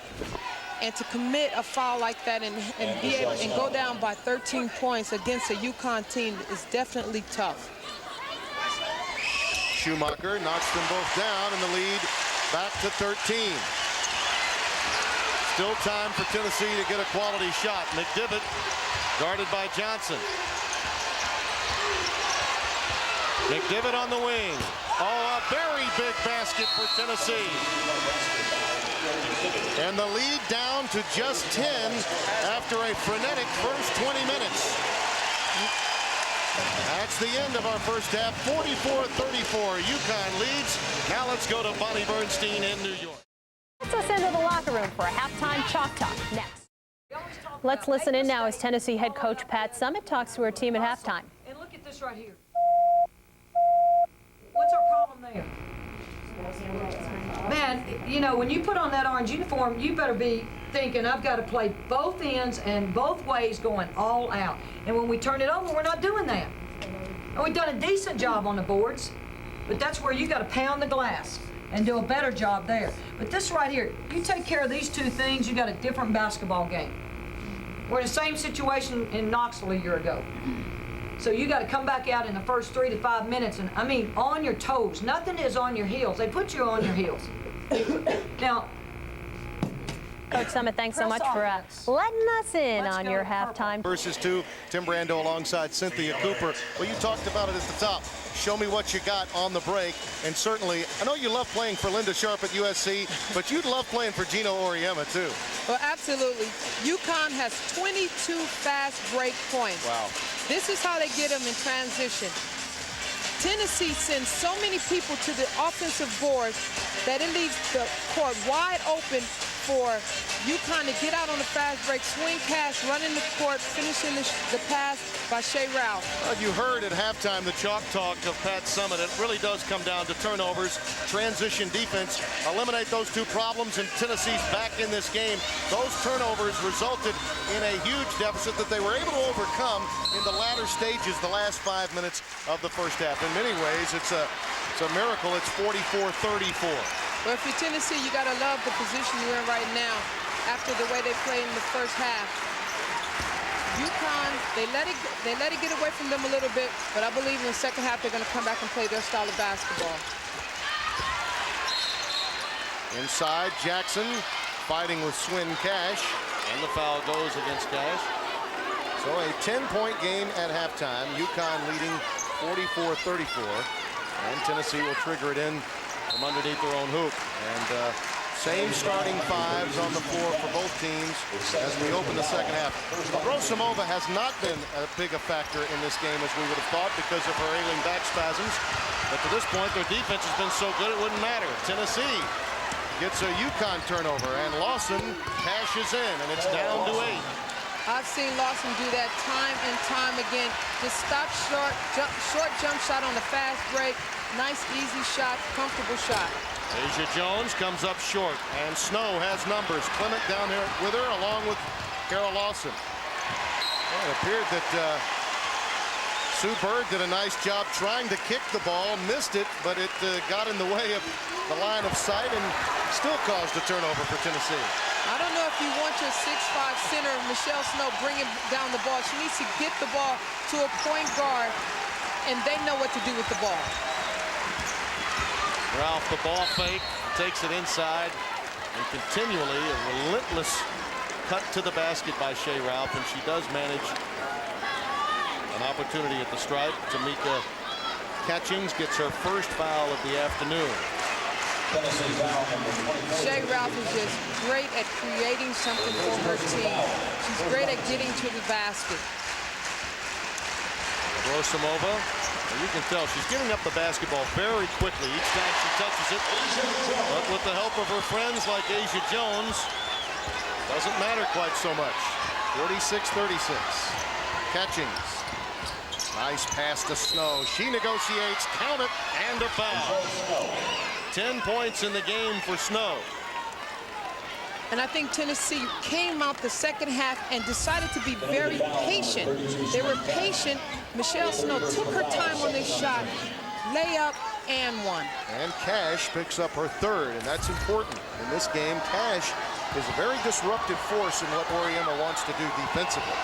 and to commit a foul like that and be able and go down by 13 points against a UConn team is definitely tough. Schumacher knocks them both down, and the lead back to 13. Still time for Tennessee to get a quality shot. McDivitt guarded by Johnson. McDivitt on the wing. Oh, a very big basket for Tennessee. And the lead down to just 10 after a frenetic first 20 minutes. That's the end of our first half. 44-34. UConn leads. Now let's go to Bonnie Bernstein in New York. Let's us into the locker room for a halftime chalk talk next. Let's listen in now as Tennessee head coach Pat Summitt talks to her team at halftime. And look at this right here. What's our problem there? Man, you know, when you put on that orange uniform, you better be thinking, I've got to play both ends and both ways, going all out. And when we turn it over, we're not doing that. And we've done a decent job on the boards, but that's where you got to pound the glass and do a better job there. But this right here, you take care of these two things, you got a different basketball game. We're in the same situation in Knoxville a year ago. So you got to come back out in the first 3 to 5 minutes, and I mean, on your toes. Nothing is on your heels. They put you on your heels. Now, Coach Summitt, thanks so much for letting us in on your halftime. Versus 2, Tim Brando alongside Cynthia Cooper. Well, you talked about it at the top. Show me what you got on the break. And certainly, I know you love playing for Linda Sharp at USC, but you'd love playing for Gino Auriemma, too. Well, absolutely. UConn has 22 fast break points. Wow. This is how they get them in transition. Tennessee sends so many people to the offensive board that it leaves the court wide open for UConn to get out on the fast break, swing pass, run in the court, finishing the pass by Shea Ralph. You heard at halftime the chalk talk of Pat Summitt. It really does come down to turnovers, transition defense. Eliminate those two problems, and Tennessee's back in this game. Those turnovers resulted in a huge deficit that they were able to overcome in the latter stages, the last 5 minutes of the first half. In many ways, it's a miracle. It's 44-34. Well, if you're Tennessee, you got to love the position you're in right now after the way they played in the first half. UConn, they let it get away from them a little bit, but I believe in the second half they're going to come back and play their style of basketball. Inside, Jackson fighting with Swin Cash, and the foul goes against Cash. So a 10-point game at halftime. UConn leading 44-34, and Tennessee will trigger it in from underneath their own hoop. And same starting fives on the floor for both teams as we open the second half. Abrosimova has not been as big a factor in this game as we would have thought because of her ailing back spasms. But to this point, their defense has been so good it wouldn't matter. Tennessee gets a UConn turnover, and Lawson cashes in, and it's down to 8. I've seen Lawson do that time and time again. Just stop short jump shot on the fast break. Nice, easy shot, comfortable shot. Asia Jones comes up short, and Snow has numbers. Clement down there with her, along with Carol Lawson. Well, it appeared that Sue Bird did a nice job trying to kick the ball, missed it, but it got in the way of the line of sight and still caused a turnover for Tennessee. I don't know if you want your 6'5" center, Michelle Snow, bringing down the ball. She needs to get the ball to a point guard, and they know what to do with the ball. Ralph, the ball fake, takes it inside, and continually a relentless cut to the basket by Shea Ralph, and she does manage an opportunity at the stripe. Tamika Catchings gets her first foul of the afternoon. Shea Ralph is just great at creating something for her team. She's great at getting to the basket. Abrosimova, you can tell she's giving up the basketball very quickly each time she touches it. But with the help of her friends like Asia Jones, doesn't matter quite so much. 46-36. Catchings. Nice pass to Snow. She negotiates, count it, and a foul. 10 points in the game for Snow. And I think Tennessee came out the second half and decided to be very patient. They were patient. Michelle Snow took her time on this shot, layup, and one. And Cash picks up her third, and that's important. In this game, Cash is a very disruptive force in what Oriema wants to do defensively.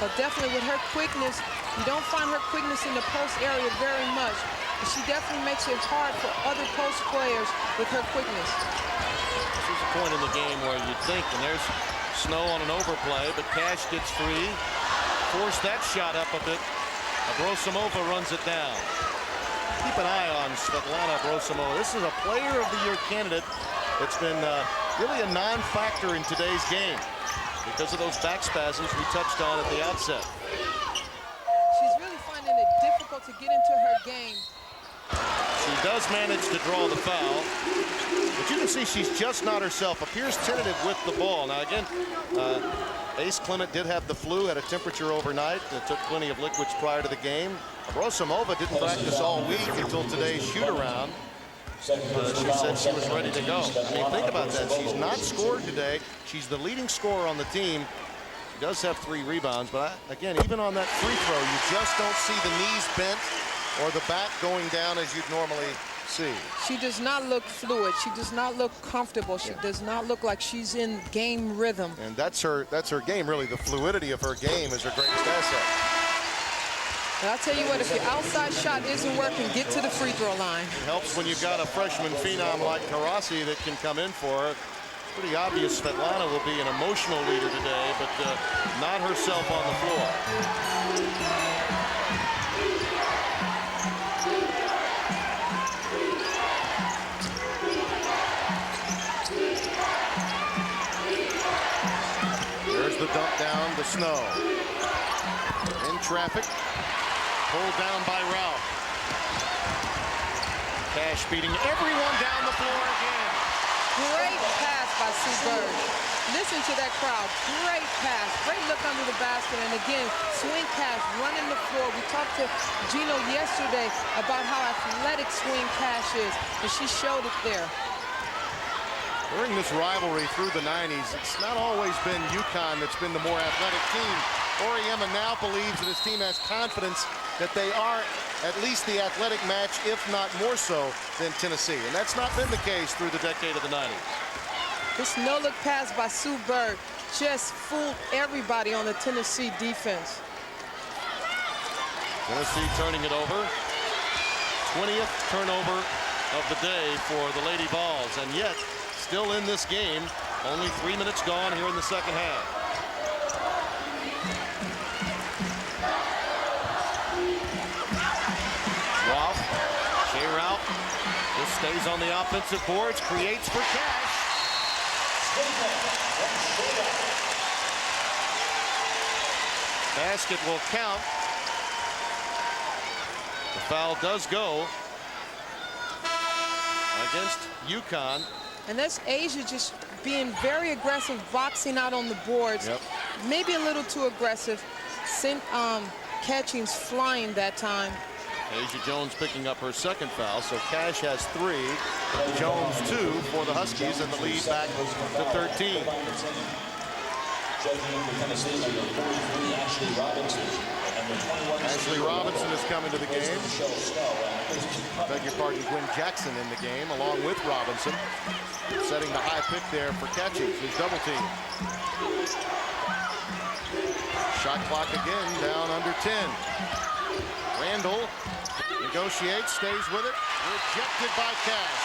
But definitely with her quickness, you don't find her quickness in the post area very much. But she definitely makes it hard for other post players with her quickness. This is a point in the game where you'd think, and there's Snow on an overplay, but Cash gets free. Force that shot up a bit. Abrosimova runs it down. Keep an eye on Svetlana Abrosimova. This is a Player of the Year candidate that's been really a non-factor in today's game because of those back spasms we touched on at the outset. She's really finding it difficult to get into her game. She does manage to draw the foul, but you can see she's just not herself. Appears tentative with the ball. Now again, Ace Clement did have the flu, had a temperature overnight, took plenty of liquids prior to the game. Abrosimova didn't practice all week until today's shoot-around. She said she was ready to go. I mean, think about that. She's not scored today. She's the leading scorer on the team. She does have 3 rebounds, but again, even on that free throw, you just don't see the knees bent or the back going down as you'd normally see. She does not look fluid. She does not look comfortable. She does not look like she's in game rhythm. And that's her game, really. The fluidity of her game is her greatest asset. And I'll tell you what, if your outside shot isn't working, get to the free throw line. It helps when you've got a freshman phenom like Taurasi that can come in for her. Pretty obvious Svetlana will be an emotional leader today, but not herself on the floor. There's the dump down to Snow. In traffic. Pulled down by Ralph. Cash beating everyone down the floor again. Great pass by Sue Bird. Listen to that crowd. Great pass. Great look under the basket. And again, Swing Cash running the floor. We talked to Gino yesterday about how athletic Swing Cash is, and she showed it there. During this rivalry through the 90s, it's not always been UConn that's been the more athletic team. Oriema now believes that his team has confidence that they are at least the athletic match, if not more so, than Tennessee. And that's not been the case through the decade of the 90s. This no-look pass by Sue Bird just fooled everybody on the Tennessee defense. Tennessee turning it over. 20th turnover of the day for the Lady Vols. And yet, still in this game, only 3 minutes gone here in the second half. Ralph just stays on the offensive boards, creates for Cash. Basket will count. The foul does go against UConn. And that's Asia just being very aggressive, boxing out on the boards. Yep. Maybe a little too aggressive. Catching's flying that time. Asia Jones picking up her second foul, so Cash has 3, Jones 2 for the Huskies, and the lead back to 13. Ashley Robinson is coming to the game. I beg your pardon, Gwen Jackson in the game, along with Robinson, setting the high pick there for catching his double team. Shot clock again, down under 10. Randall negotiates, stays with it, rejected by Cash.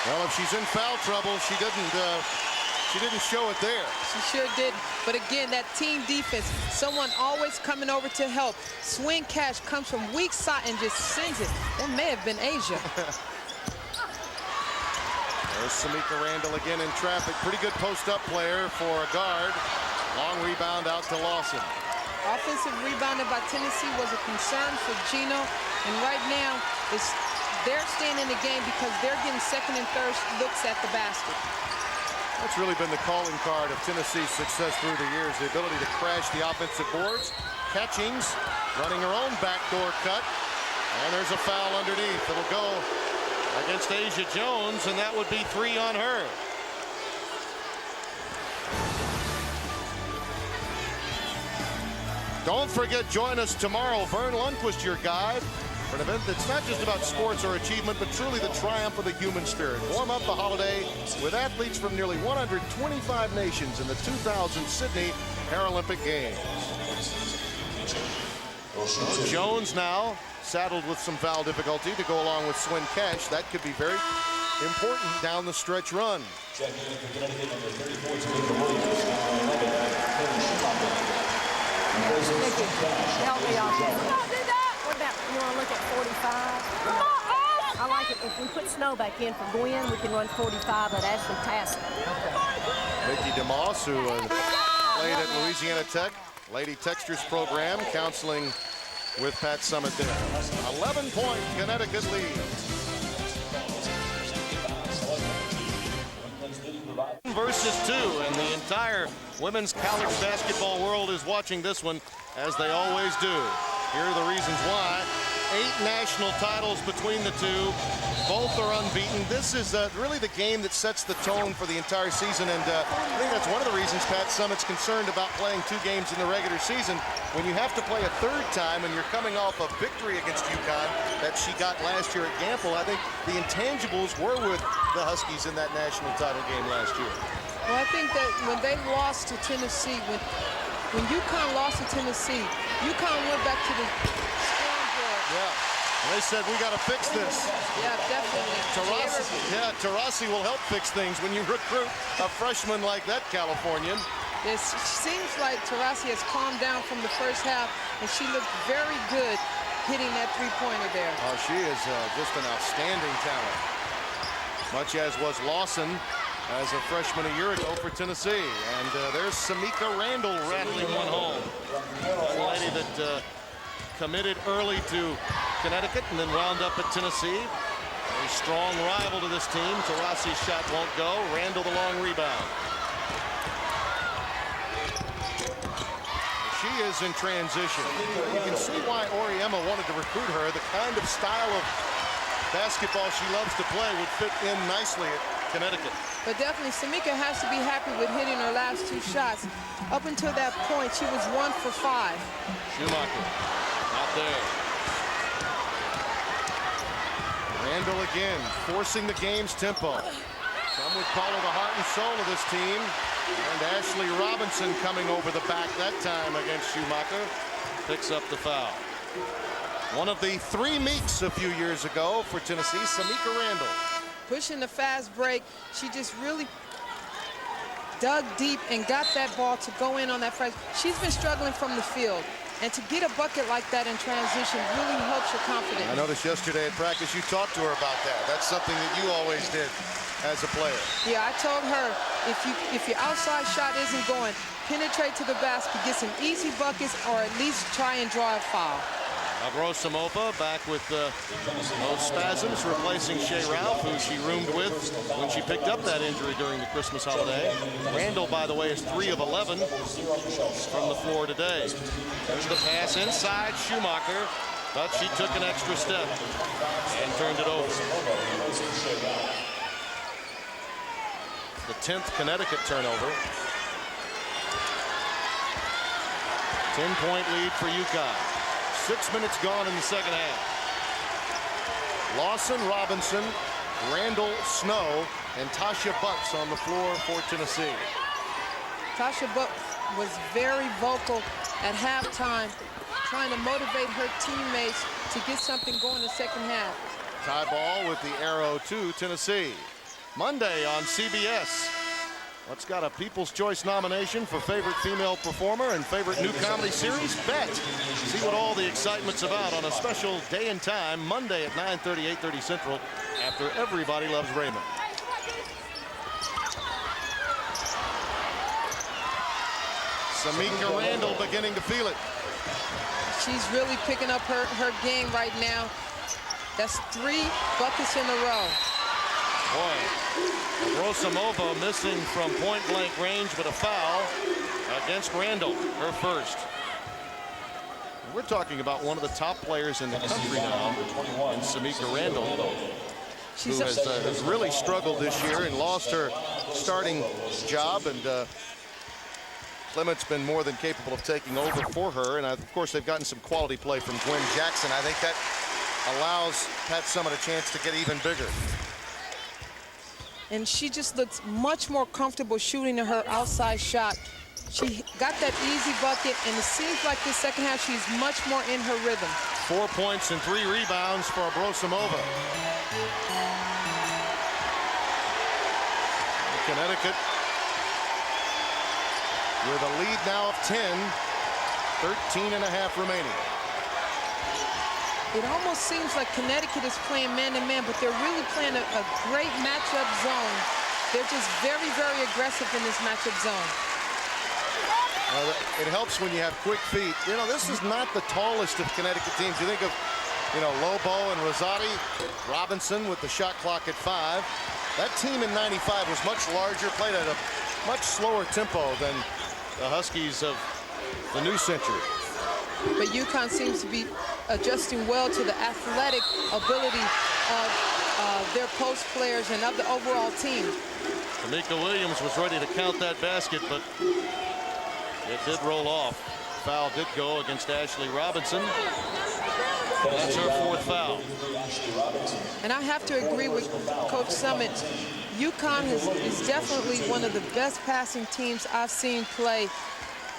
Well, if she's in foul trouble, she didn't show it there. She sure did. But again, that team defense, someone always coming over to help. Swing Cash comes from weak side and just sends it. That may have been Asia. There's Samika Randall again in traffic. Pretty good post-up player for a guard. Long rebound out to Lawson. Offensive rebounding by Tennessee was a concern for Gino, and right now they're staying in the game because they're getting second and third looks at the basket. That's really been the calling card of Tennessee's success through the years, the ability to crash the offensive boards. Catchings running her own backdoor cut, and there's a foul underneath. It'll go against Asia Jones, and that would be 3 on her. Don't forget, join us tomorrow. Vern Lundquist, your guide, for an event that's not just about sports or achievement, but truly the triumph of the human spirit. Warm up the holiday with athletes from nearly 125 nations in the 2000 Sydney Paralympic Games. So Jones now saddled with some foul difficulty to go along with Swin Cash. That could be very important down the stretch run. Help me out there. Don't do that. What about, you want to look at 45? I like it. If we put Snow back in for Gwen, we can run 45, but Ashley pass it. Vicky DeMoss, who played at Louisiana Tech, Lady Textures program, counseling with Pat Summitt there. 11-point Connecticut lead. Versus 2, and the entire women's college basketball world is watching this one, as they always do. Here are the reasons why. 8 national titles between the two. Both are unbeaten. This is really the game that sets the tone for the entire season, and I think that's one of the reasons Pat Summitt's concerned about playing 2 games in the regular season. When you have to play a 3rd time and you're coming off a victory against UConn that she got last year at Gamble, I think the intangibles were with the Huskies in that national title game last year. Well, I think that when they lost to Tennessee, when UConn lost to Tennessee, UConn went back to the scoring board. Yeah. And they said, we got to fix this. Yeah, definitely. Taurasi will help fix things when you recruit a freshman like that Californian. It seems like Taurasi has calmed down from the first half, and she looked very good hitting that three-pointer there. Oh, she is just an outstanding talent. Much as was Lawson as a freshman a year ago for Tennessee. And there's Samika Randall rattling one home. A lady that committed early to Connecticut and then wound up at Tennessee. A strong rival to this team. Taurasi's shot won't go. Randall the long rebound. She is in transition. You can see why Auriemma wanted to recruit her. The kind of style of basketball she loves to play would fit in nicely at Connecticut. But definitely, Samika has to be happy with hitting her last 2 shots. Up until that point, she was 1 for 5. Schumacher, not there. Randall again, forcing the game's tempo. Some would call her the heart and soul of this team. And Ashley Robinson coming over the back that time against Schumacher. Picks up the foul. One of the 3 Meeks a few years ago for Tennessee, Samika Randall. Pushing the fast break, she just really dug deep and got that ball to go in on that fast. She's been struggling from the field. And to get a bucket like that in transition really helps your confidence. I noticed yesterday at practice you talked to her about that. That's something that you always did as a player. Yeah, I told her if your outside shot isn't going, penetrate to the basket, get some easy buckets, or at least try and draw a foul. Abrosamova back with those spasms, replacing Shea Ralph, who she roomed with when she picked up that injury during the Christmas holiday. Randall, by the way, is 3 of 11 from the floor today. There's the pass inside Schumacher, but she took an extra step and turned it over. The 10th Connecticut turnover. 10-point lead for UConn. 6 minutes gone in the second half. Lawson, Robinson, Randall, Snow, and Tasha Bucks on the floor for Tennessee. Tasha Bucks was very vocal at halftime, trying to motivate her teammates to get something going in the second half. Tie ball with the arrow to Tennessee. Monday on CBS. What's got a People's Choice nomination for favorite female performer and favorite new comedy series? Bet. See what all the excitement's about on a special day and time, Monday at 9:30, 8:30 Central, after Everybody Loves Raymond. Samika Randall beginning to feel it. She's really picking up her game right now. That's 3 buckets in a row. Boy, Abrosamova missing from point-blank range, but a foul against Randall, her first. We're talking about one of the top players in the country now, and Samika Randall, who has really struggled this year and lost her starting job, and Clement's been more than capable of taking over for her, and of course they've gotten some quality play from Gwen Jackson. I think that allows Pat Summitt a chance to get even bigger. And she just looks much more comfortable shooting her outside shot. She got that easy bucket, and it seems like this second half she's much more in her rhythm. 4 points and 3 rebounds for Abrosamova. Connecticut with a lead now of 10, 13.5 remaining. It almost seems like Connecticut is playing man-to-man, but they're really playing a great matchup zone. They're just very, very aggressive in this matchup zone. It helps when you have quick feet. You know, this is not the tallest of Connecticut teams. You think of, Lobo and Rosati, Robinson with the shot clock at 5. That team in '95 was much larger, played at a much slower tempo than the Huskies of the new century. But UConn seems to be adjusting well to the athletic ability of their post players and of the overall team. Tamika Williams was ready to count that basket, but it did roll off. Foul did go against Ashley Robinson. That's her 4th foul. And I have to agree with Coach Summitt. UConn is definitely one of the best passing teams I've seen play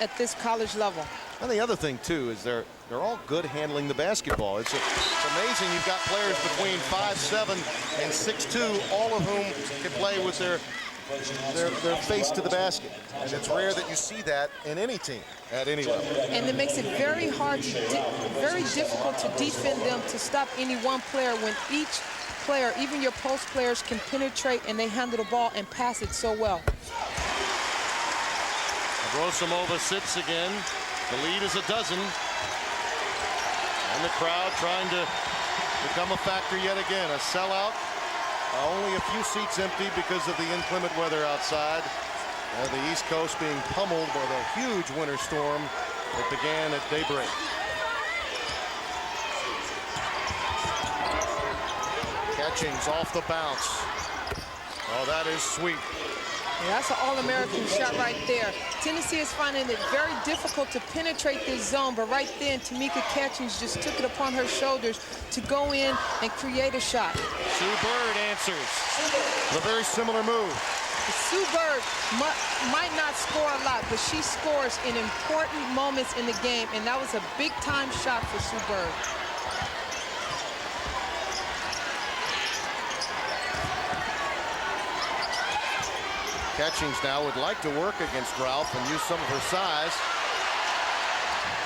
at this college level. And the other thing, too, is they're all good handling the basketball. It's amazing you've got players between 5'7" and 6'2", all of whom can play with their face to the basket. And it's rare that you see that in any team at any level. And it makes it very hard, very difficult to defend them, to stop any one player when each player, even your post players, can penetrate and they handle the ball and pass it so well. Abrosamova sits again. The lead is a dozen. And the crowd trying to become a factor yet again. A sellout. Only a few seats empty because of the inclement weather outside. The East Coast being pummeled by the huge winter storm that began at daybreak. Catchings off the bounce. Oh, that is sweet. Yeah, that's an All-American shot right there. Tennessee is finding it very difficult to penetrate this zone, but right then, Tamika Catchings just took it upon her shoulders to go in and create a shot. Sue Bird answers. A very similar move. Sue Bird might not score a lot, but she scores in important moments in the game, and that was a big-time shot for Sue Bird. Catchings now would like to work against Ralph and use some of her size.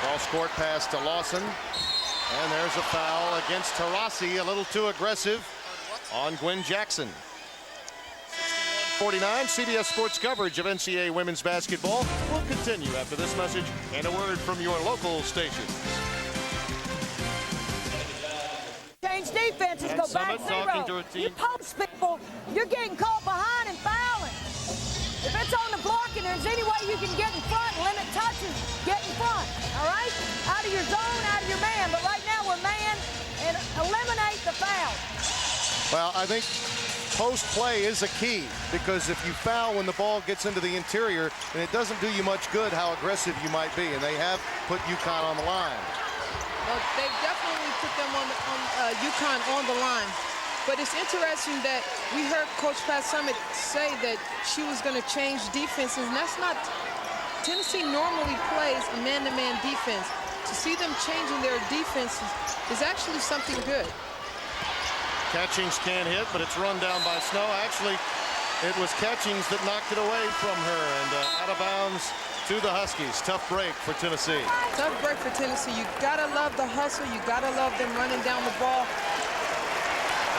Cross court pass to Lawson. And there's a foul against Taurasi, a little too aggressive on Gwen Jackson. 49 CBS Sports coverage of NCAA women's basketball will continue after this message and a word from your local station. Change defenses, And go Summit back talking to zero. her team. You post people, you're getting caught behind and fouling. If it's on the block and there's any way you can get in front, limit touches, get in front, all right? Out of your zone, out of your man. But right now we're man and eliminate the foul. Well, I think post play is a key, because if you foul when the ball gets into the interior, then it doesn't do you much good how aggressive you might be, and they have put UConn on the line. Well, they definitely put them on UConn on the line. But it's interesting that we heard Coach Pat Summitt say that she was going to change defenses, and that's not. Tennessee normally plays a man-to-man defense. To see them changing their defenses is actually something good. Catchings can't hit, but it's run down by Snow. Actually, it was Catchings that knocked it away from her, and out of bounds to the Huskies. Tough break for Tennessee. Tough break for Tennessee. You gotta love the hustle. You gotta love them running down the ball.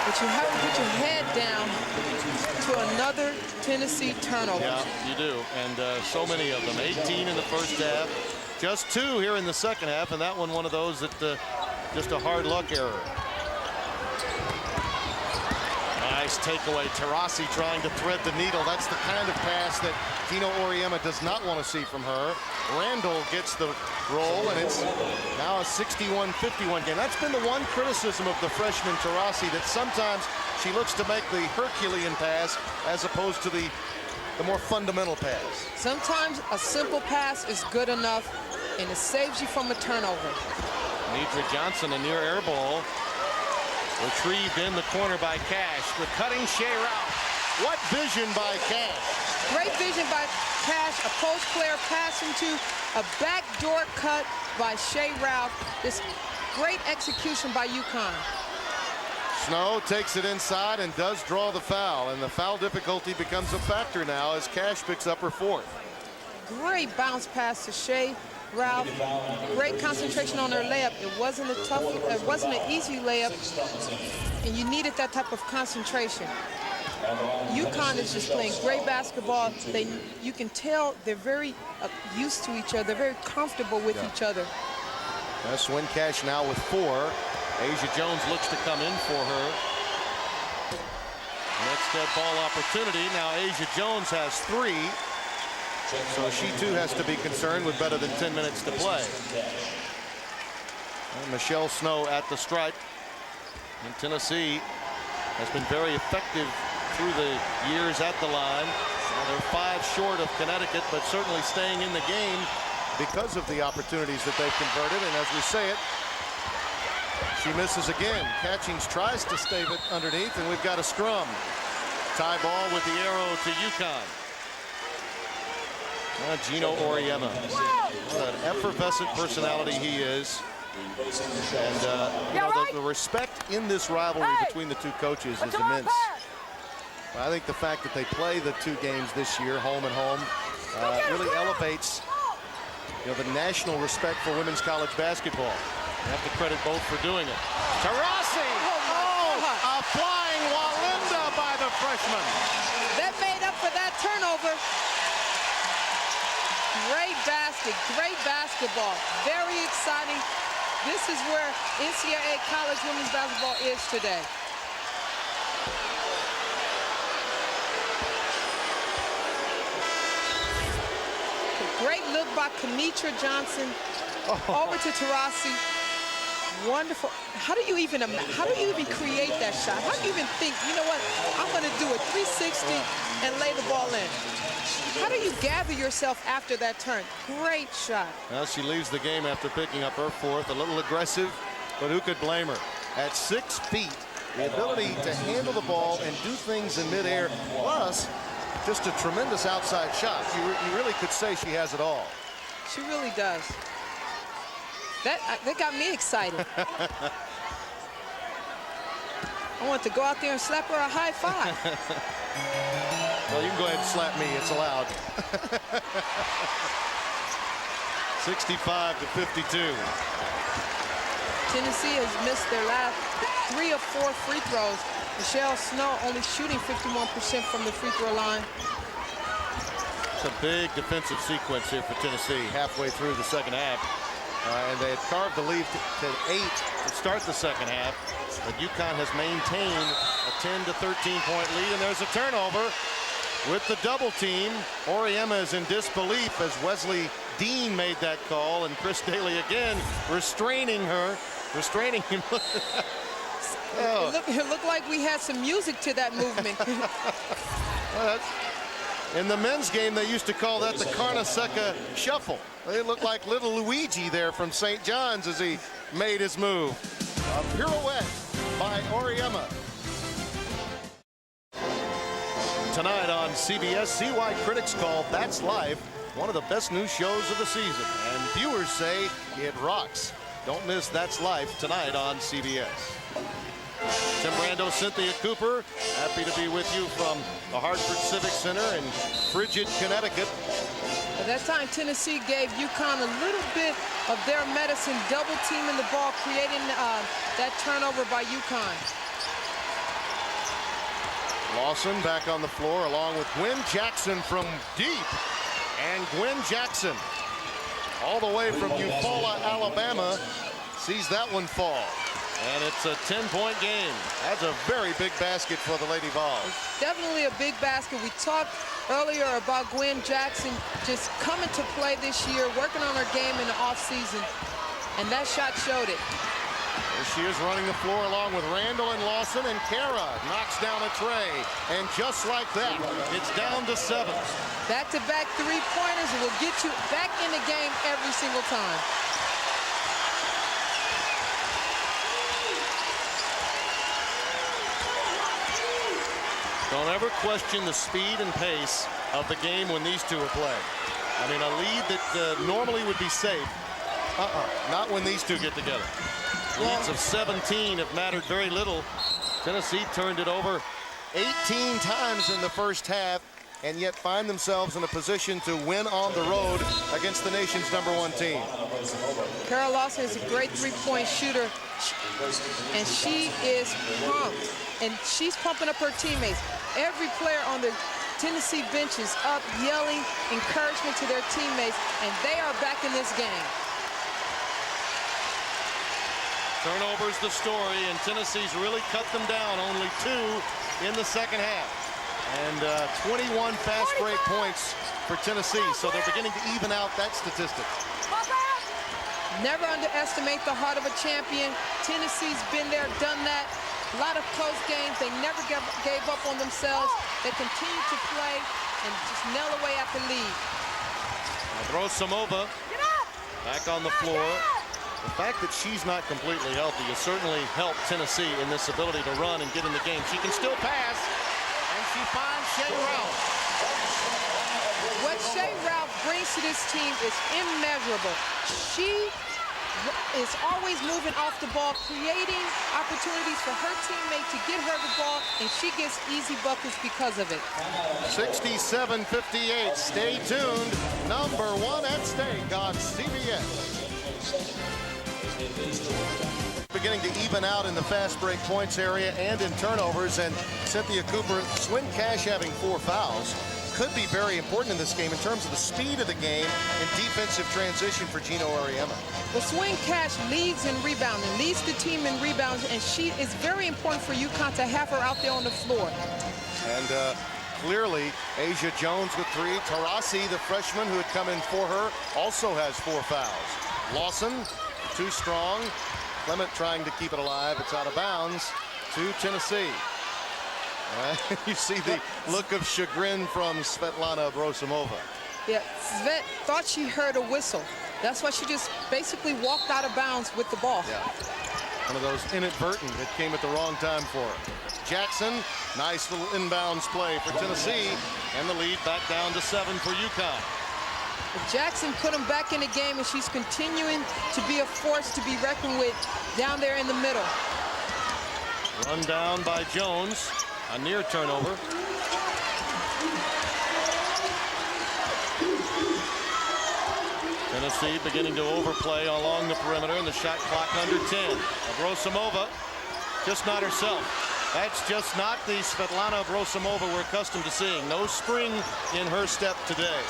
But you have to put your head down to another Tennessee turnover. Yeah, you do. And so many of them. 18 in the first half. Just 2 here in the second half. And that one of those that just a hard luck error. Nice takeaway. Taurasi trying to thread the needle. That's the kind of pass that Gino Auriemma does not want to see from her. Randall gets the roll, and it's now a 61-51 game. That's been the one criticism of the freshman Taurasi, that sometimes she looks to make the Herculean pass as opposed to the more fundamental pass. Sometimes a simple pass is good enough, and it saves you from a turnover. Nidra Johnson, a near air ball. Retrieved in the corner by Cash. The cutting Shea Ralph. What vision by Cash. Great vision by Cash. A post player passing to a backdoor cut by Shea Ralph. This great execution by UConn. Snow takes it inside and does draw the foul. And the foul difficulty becomes a factor now as Cash picks up her 4th. Great bounce pass to Shea Ralph. Great concentration on her layup. It wasn't an easy layup, and you needed that type of concentration. UConn is just playing great basketball. You can tell they're very used to each other. They're very comfortable with each other. That's Swin Cash now with 4. Asia Jones looks to come in for her. Next dead ball opportunity. Now Asia Jones has 3. So she too has to be concerned with better than 10 minutes to play. And Michelle Snow at the stripe. And Tennessee has been very effective through the years at the line. Now they're 5 short of Connecticut, but certainly staying in the game because of the opportunities that they've converted. And as we say it, she misses again. Catchings tries to stave it underneath, and we've got a scrum. Tie ball with the arrow to UConn. Gino Auriemma. What an effervescent personality he is. And the respect in this rivalry between the 2 coaches is immense. I think the fact that they play the 2 games this year, home and home, really elevates the national respect for women's college basketball. You have to credit both for doing it. Taurasi! A flying Walinda by the freshman. That made up for that turnover. Great basket, great basketball. Very exciting. This is where NCAA college women's basketball is today. Great look by Kenitra Johnson over to Taurasi. Wonderful. How do you even create that shot? How do you even think, you know what, I'm going to do a 360 and lay the ball in? How do you gather yourself after that turn? Great shot. Well, she leaves the game after picking up her fourth. A little aggressive, but who could blame her? At 6 feet, the ability to handle the ball and do things in midair, plus just a tremendous outside shot. You really could say she has it all. She really does. That got me excited. I want to go out there and slap her a high five. Well, you can go ahead and slap me. It's allowed. 65-52. Tennessee has missed their last 3 of 4 free throws. Michelle Snow only shooting 51% from the free throw line. It's a big defensive sequence here for Tennessee halfway through the second half. And they had carved the lead to 8 to start the second half. But UConn has maintained a 10 to 13 point lead, and there's a turnover with the double team. Oriema is in disbelief as Wesley Dean made that call, and Chris Daly again restraining him. Oh. It looked like we had some music to that movement. Well, in the men's game, they used to call that the Carnesecca shuffle. They looked like little Luigi there from St. John's as he made his move. A pirouette by Oriema. Tonight on CBS, see why critics call That's Life one of the best new shows of the season. And viewers say it rocks. Don't miss That's Life tonight on CBS. Tim Brando, Cynthia Cooper, happy to be with you from the Hartford Civic Center in frigid Connecticut. At that time, Tennessee gave UConn a little bit of their medicine, double teaming the ball, creating that turnover by UConn. Lawson back on the floor along with Gwen Jackson from deep. And Gwen Jackson, all the way from Eufaula, Alabama, sees that one fall. And it's a 10-point game. That's a very big basket for the Lady Vols. Definitely a big basket. We talked earlier about Gwen Jackson just coming to play this year, working on her game in the offseason, and that shot showed it. There she is running the floor along with Randall and Lawson, and Kara knocks down a tray. And just like that, it's down to 7. Back-to-back three-pointers will get you back in the game every single time. Don't ever question the speed and pace of the game when these two are playing. I mean, a lead that normally would be safe. Not when these two get together. Leads of 17 have mattered very little. Tennessee turned it over 18 times in the first half, and yet find themselves in a position to win on the road against the nation's #1 team. Kara Lawson is a great three-point shooter, and she is pumped, and she's pumping up her teammates. Every player on the Tennessee bench is up, yelling encouragement to their teammates, and they are back in this game. Turnovers the story, and Tennessee's really cut them down. Only 2 in the second half. And 21 fast break points for Tennessee, so they're beginning to even out that statistic. Never underestimate the heart of a champion. Tennessee's been there, done that. A lot of close games. They never gave up on themselves. They continue to play and just nail away at the lead. Samova back on the floor. The fact that she's not completely healthy has certainly helped Tennessee in this ability to run and get in the game. She can still pass, and she finds Shea Ralph. What Shea Ralph brings to this team is immeasurable. She is always moving off the ball, creating opportunities for her teammate to get her the ball, and she gets easy buckets because of it. 67-58. Stay tuned. #1 at stake on CBS. Beginning to even out in the fast break points area and in turnovers, and Cynthia Cooper, Swin Cash having 4 fouls. could be very important in this game in terms of the speed of the game and defensive transition for Gino Auriemma. Well, Swing Cash leads in rebounding, leads the team in rebounds, and she is very important for UConn to have her out there on the floor. And clearly, Asia Jones with 3. Taurasi, the freshman who had come in for her, also has 4 fouls. Lawson, too strong. Clement trying to keep it alive. It's out of bounds to Tennessee. You see the look of chagrin from Svetlana Abrosimova. Yeah, Svet thought she heard a whistle. That's why she just basically walked out of bounds with the ball. Yeah, one of those inadvertent that came at the wrong time for her. Jackson, nice little inbounds play for Tennessee, and the lead back down to 7 for UConn. Jackson put them back in the game, and she's continuing to be a force to be reckoned with down there in the middle. Run down by Jones. A near turnover. Tennessee beginning to overplay along the perimeter, and the shot clock under 10. Abrosimova just not herself. That's just not the Svetlana Abrosimova we're accustomed to seeing. No spring in her step today.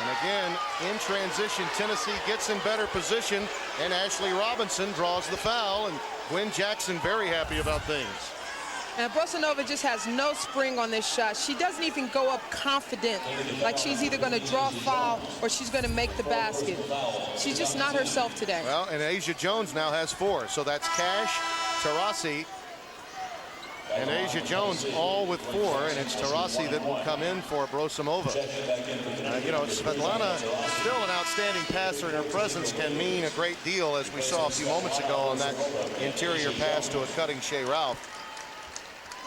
And again, in transition, Tennessee gets in better position, and Ashley Robinson draws the foul, and Gwen Jackson very happy about things. And Abrosimova just has no spring on this shot. She doesn't even go up confident, like she's either going to draw a foul or she's going to make the basket. She's just not herself today. Well, and Asia Jones now has 4, so that's Cash, Taurasi, and Asia Jones all with 4, and it's Taurasi that will come in for Abrosimova. You know, Svetlana, still an outstanding passer, and her presence can mean a great deal, as we saw a few moments ago on that interior pass to a cutting Shea Ralph.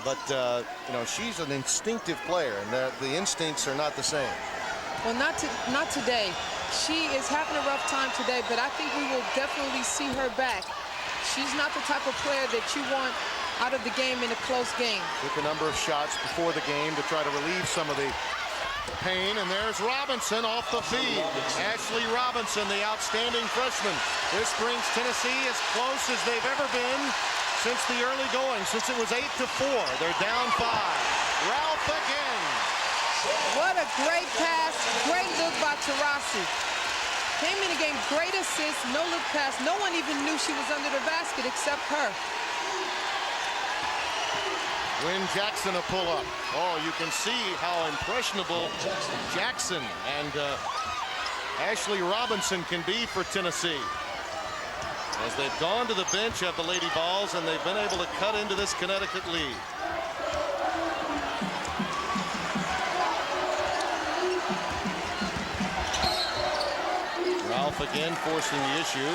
But, you know, she's an instinctive player, and the instincts are not the same. Well, not today. She is having a rough time today, but I think we will definitely see her back. She's not the type of player that you want out of the game in a close game. Took a number of shots before the game to try to relieve some of the pain, and there's Robinson off the feed. Ashley Robinson, the outstanding freshman. This brings Tennessee as close as they've ever been since the early going, since it was 8-4. They're down 5. Ralph again. What a great pass, great look by Taurasi. Came in the game, great assist, no look pass. No one even knew she was under the basket except her. Gwen Jackson a pull-up. Oh, you can see how impressionable Jackson and Ashley Robinson can be for Tennessee, as they've gone to the bench of the Lady Vols, and they've been able to cut into this Connecticut lead. Ralph again forcing the issue.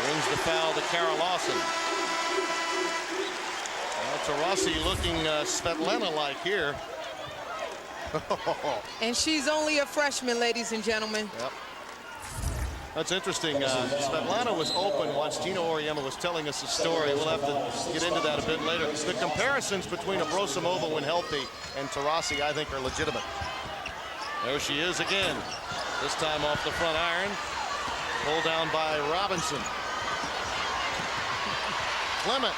Brings the foul to Kara Lawson. Taurasi looking Svetlana-like here. And she's only a freshman, ladies and gentlemen. Yep. That's interesting. Svetlana was open once Gino Auriemma was telling us a story. We'll have to get into that a bit later. The comparisons between Abrosimova when healthy and Taurasi, I think, are legitimate. There she is again. This time off the front iron. Pulled down by Robinson. Clement.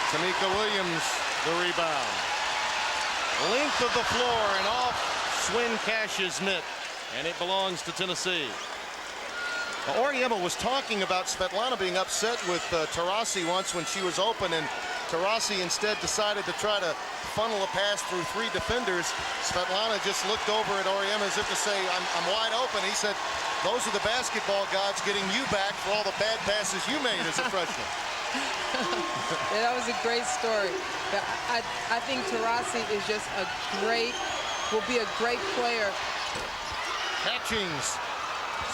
Tamika Williams, the rebound. Length of the floor and off Swin Cash's mitt, and it belongs to Tennessee. Auriemma was talking about Svetlana being upset with Taurasi once when she was open, and Taurasi instead decided to try to funnel a pass through 3 defenders. Svetlana just looked over at Auriemma as if to say, I'm wide open. He said, those are the basketball gods getting you back for all the bad passes you made as a freshman. Yeah, that was a great story. But I think Taurasi is just will be a great player. Catchings.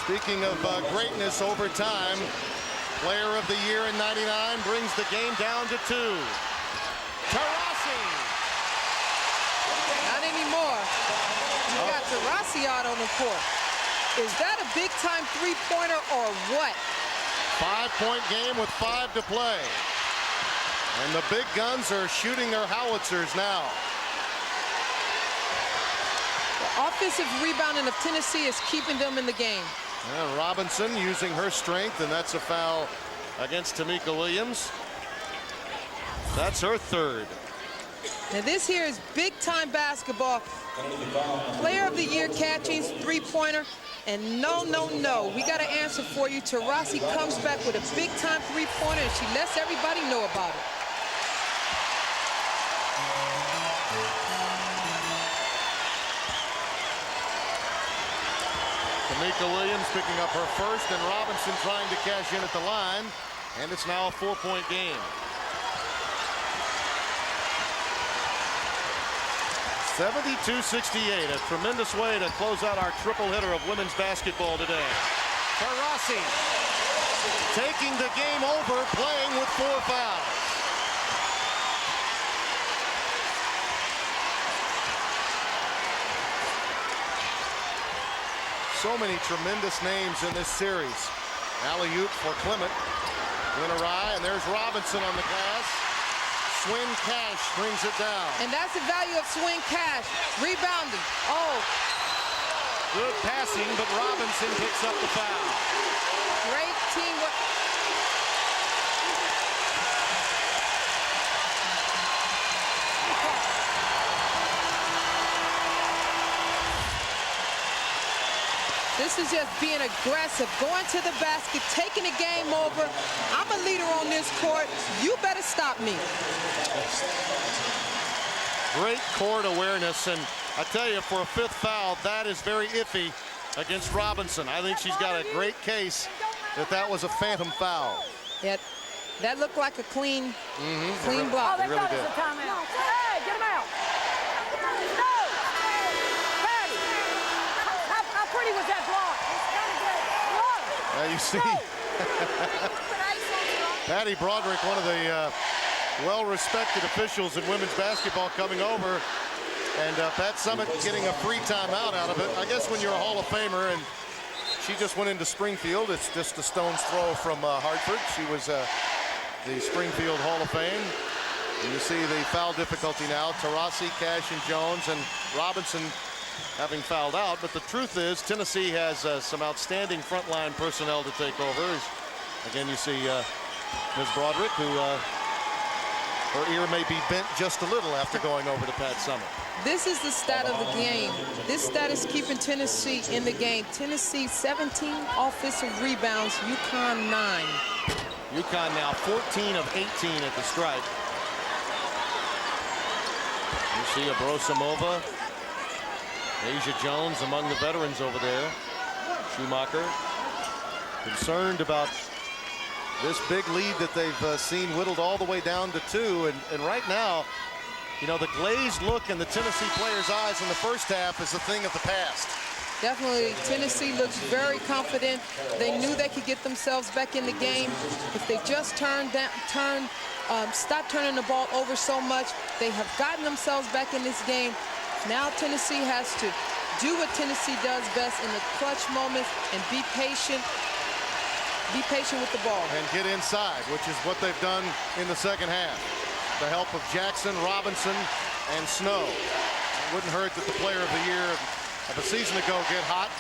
Speaking of greatness over time, player of the year in '99 brings the game down to 2. Taurasi. Not anymore. You got Taurasi out on the court. Is that a big-time three-pointer or what? 5-point game with 5 to play. And the big guns are shooting their howitzers now. The offensive rebounding of Tennessee is keeping them in the game. And Robinson using her strength, and that's a foul against Tamika Williams. That's her third. Now this here is big-time basketball. Player of the year catching three-pointer. And no, no, no. We got an answer for you. Taurasi comes back with a big-time three-pointer, and she lets everybody know about it. Tamika Williams picking up her first, and Robinson trying to cash in at the line. And it's now a 4-point game. 72-68, a tremendous way to close out our triple hitter of women's basketball today. Taurasi taking the game over, playing with 4 fouls. So many tremendous names in this series. Alley-oop for Clement. Went awry, and there's Robinson on the glass. Swin Cash brings it down. And that's the value of Swin Cash. Rebounding. Oh. Good passing, but Robinson picks up the foul. Great teamwork. This is just being aggressive, going to the basket, taking the game over. I'm a leader on this court. You better stop me. Great court awareness, and I tell you, for a 5th foul, that is very iffy against Robinson. I think she's got a great case that was a phantom foul. Yeah, that looked like a clean Oh, block. they really thought it did. was a timeout. Hey, get him out. No. Patty. How pretty was that block? You see, Patty Broderick, one of the well-respected officials in women's basketball, coming over, and Pat Summitt getting a free timeout out of it. I guess when you're a Hall of Famer, and she just went into Springfield, it's just a stone's throw from Hartford. She was the Springfield Hall of Fame. And you see the foul difficulty now. Taurasi, Cash, and Jones, and Robinson having fouled out. But the truth is, Tennessee has some outstanding frontline personnel to take over. Again, you see Ms. Broderick, who her ear may be bent just a little after going over to Pat Summitt. This is the stat of the game. This stat is keeping Tennessee in the game. Tennessee 17 offensive rebounds, UConn 9. UConn now 14 of 18 at the stripe. You see Abrosimova, Asia Jones among the veterans over there. Schumacher concerned about this big lead that they've seen whittled all the way down to 2. And right now, you know, the glazed look in the Tennessee players' eyes in the first half is a thing of the past. Definitely, Tennessee looks very confident. They knew they could get themselves back in the game. If they just stop turning the ball over so much, they have gotten themselves back in this game. Now Tennessee has to do what Tennessee does best in the clutch moments and be patient. Be patient with the ball. And get inside, which is what they've done in the second half. The help of Jackson, Robinson, and Snow. It wouldn't hurt that the player of the year of a season ago get hot.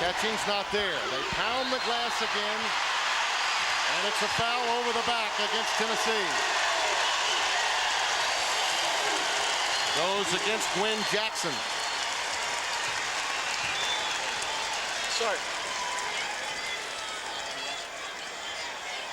Catching's not there. They pound the glass again. And it's a foul over the back against Tennessee. Goes against Gwen Jackson. Sorry.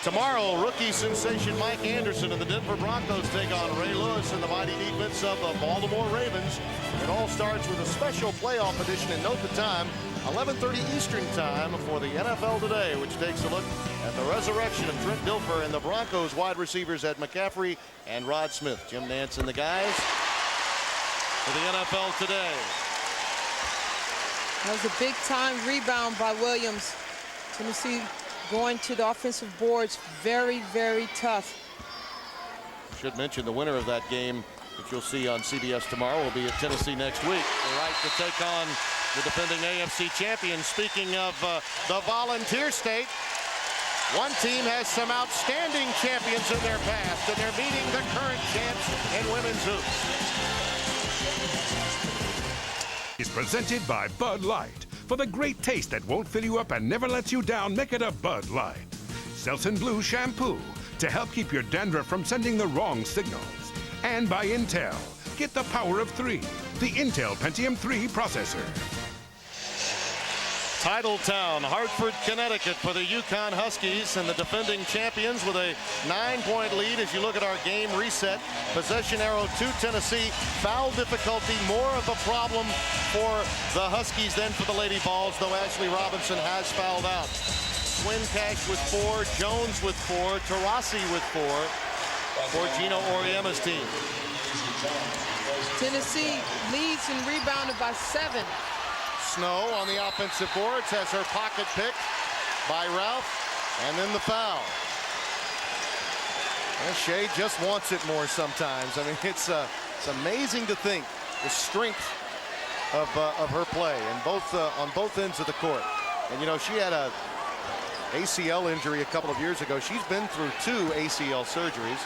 Tomorrow, rookie sensation Mike Anderson and the Denver Broncos take on Ray Lewis and the mighty defense of the Baltimore Ravens. It all starts with a special playoff edition, and note the time, 11:30 Eastern time for the NFL Today, which takes a look at the resurrection of Trent Dilfer and the Broncos wide receivers Ed McCaffrey and Rod Smith. Jim Nantz and the guys for the NFL Today. That was a big-time rebound by Williams. Tennessee going to the offensive boards, very, very tough. Should mention the winner of that game that you'll see on CBS tomorrow will be at Tennessee next week. The right to take on the defending AFC champions. Speaking of the volunteer state, one team has some outstanding champions in their past, and they're meeting the current champs in women's hoops. Is presented by Bud Light. For the great taste that won't fill you up and never lets you down, make it a Bud Light. Seltz & Blue Shampoo. to help keep your dandruff from sending the wrong signals. And by Intel. Get the power of 3, the Intel Pentium 3 processor. Titletown, Hartford, Connecticut for the UConn Huskies, and the defending champions with a 9-point lead as you look at our game reset. Possession arrow to Tennessee. Foul difficulty, more of a problem for the Huskies than for the Lady Vols, though Ashley Robinson has fouled out. Swin Cash with 4, Jones with 4, Tarasi with 4 for Gino Auriemma's team. Tennessee leads and rebounded by 7. Snow on the offensive boards has her pocket picked by Ralph, and then the foul. And Shea just wants it more sometimes. I mean, it's amazing to think the strength of her play and on both ends of the court. And you know, she had a ACL injury a couple of years ago. She's been through 2 ACL surgeries.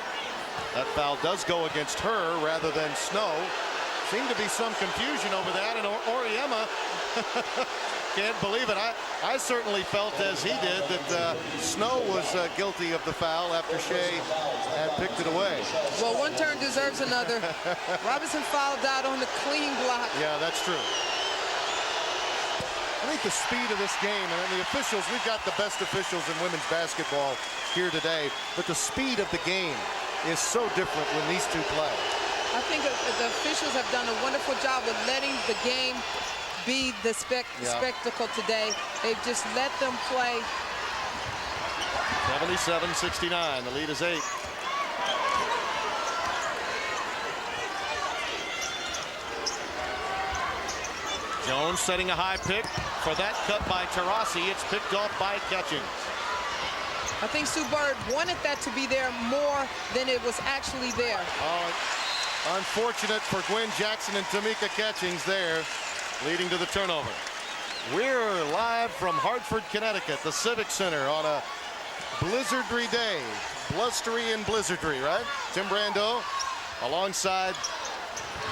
That foul does go against her rather than Snow. Seemed to be some confusion over that, and Auriemma can't believe it. I certainly felt, as he did, that Snow was guilty of the foul after Shea had picked it away. Well, one turn deserves another. Robinson fouled out on the clean block. Yeah, that's true. I think the speed of this game, and the officials, we've got the best officials in women's basketball here today, but the speed of the game is so different when these two play. I think the officials have done a wonderful job of letting the game be the spectacle today. They've just let them play. 77-69. The lead is 8. Jones setting a high pick for that cut by Tarasi. It's picked off by Catchings. I think Sue Bird wanted that to be there more than it was actually there. Unfortunate for Gwen Jackson and Tamika Catchings there, leading to the turnover. We're live from Hartford, Connecticut, the Civic Center on a blizzardry day. Blustery and blizzardry, right? Tim Brando alongside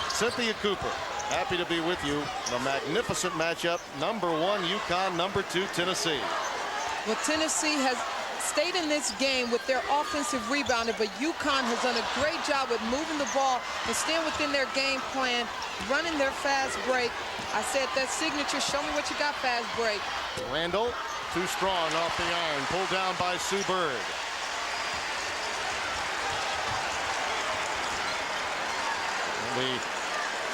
Cynthia Cooper. Happy to be with you. The magnificent matchup. Number 1 UConn, number 2 Tennessee. Well, Tennessee has stayed in this game with their offensive rebounding, but UConn has done a great job with moving the ball and staying within their game plan, running their fast break. I said that signature, show me what you got, fast break. Randall, too strong off the iron, pulled down by Sue Bird. The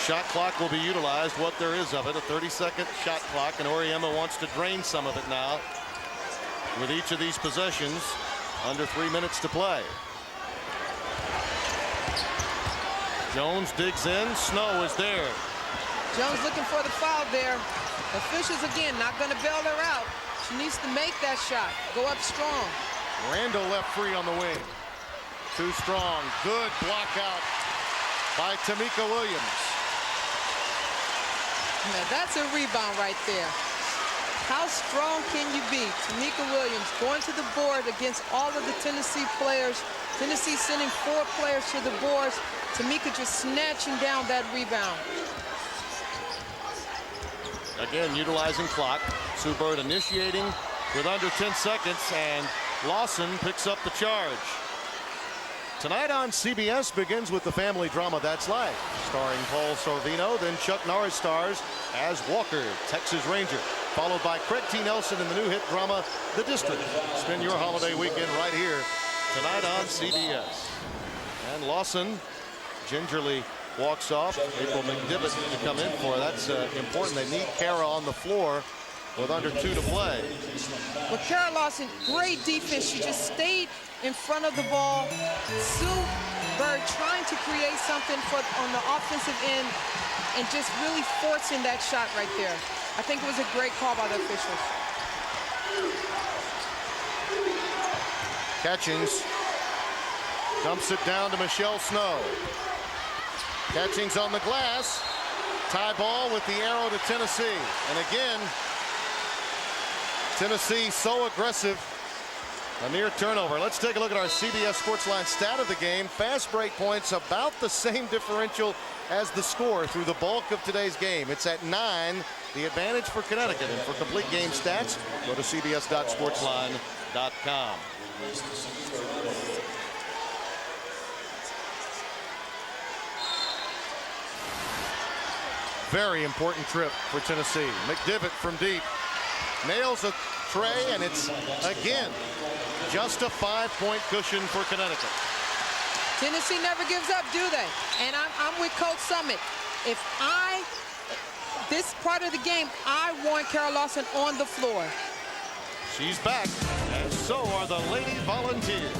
shot clock will be utilized, what there is of it, a 30-second shot clock, and Auriemma wants to drain some of it now. With each of these possessions, under 3 minutes to play. Jones digs in. Snow is there. Jones looking for the foul there. Officials, again, not going to bail her out. She needs to make that shot. Go up strong. Randall left free on the wing. Too strong. Good block out by Tamika Williams. Now, that's a rebound right there. How strong can you be? Tamika Williams going to the board against all of the Tennessee players. Tennessee sending 4 players to the boards. Tamika just snatching down that rebound. Again, utilizing clock. Sue Bird initiating with under 10 seconds, and Lawson picks up the charge. Tonight on CBS begins with the family drama That's Life, starring Paul Sorvino. Then Chuck Norris stars as Walker, Texas Ranger, followed by Craig T. Nelson in the new hit drama The District. Spend your holiday weekend right here tonight on CBS. And Lawson gingerly walks off. April McDivitt to come in for. That's important. They need Kara on the floor with under 2 to play. Well, Kara Lawson, great defense. She just stayed in front of the ball. Sue Bird trying to create something on the offensive end and just really forcing that shot right there. I think it was a great call by the officials. Catchings dumps it down to Michelle Snow. Catchings on the glass. Tie ball with the arrow to Tennessee. And again, Tennessee so aggressive. A near turnover. Let's take a look at our CBS Sportsline stat of the game. Fast break points, about the same differential as the score through the bulk of today's game. It's at 9, the advantage for Connecticut. And for complete game stats, go to cbs.sportsline.com. very important trip for Tennessee. McDivitt from deep nails a tray, and it's again just a 5-point cushion for Connecticut. Tennessee never gives up, do they? And I'm with Coach Summit. This part of the game, I want Carol Lawson on the floor. She's back, and so are the Lady Volunteers.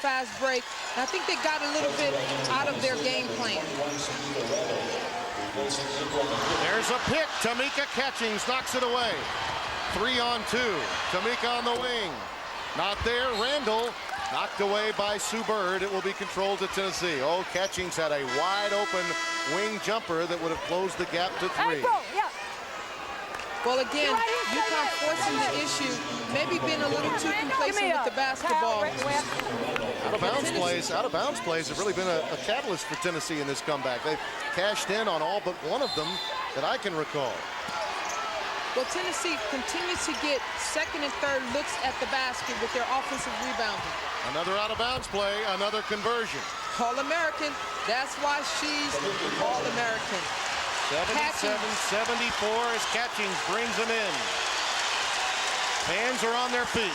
Fast break. I think they got a little bit out of their game plan. There's a pick. Tamika Catchings knocks it away. 3-on-2. Tamika on the wing. Not there. Randall knocked away by Sue Bird. It will be controlled to Tennessee. Oh, Catchings had a wide open wing jumper that would have closed the gap to 3. April, yeah. Well, again, UConn forcing the issue, maybe being a little too complacent with the basketball. Out of bounds plays have really been a catalyst for Tennessee in this comeback. They've cashed in on all but one of them that I can recall. Well, Tennessee continues to get second and third looks at the basket with their offensive rebounding. Another out of bounds play, another conversion. All-American. That's why she's All-American. 77-74 as Catchings brings them in. Fans are on their feet.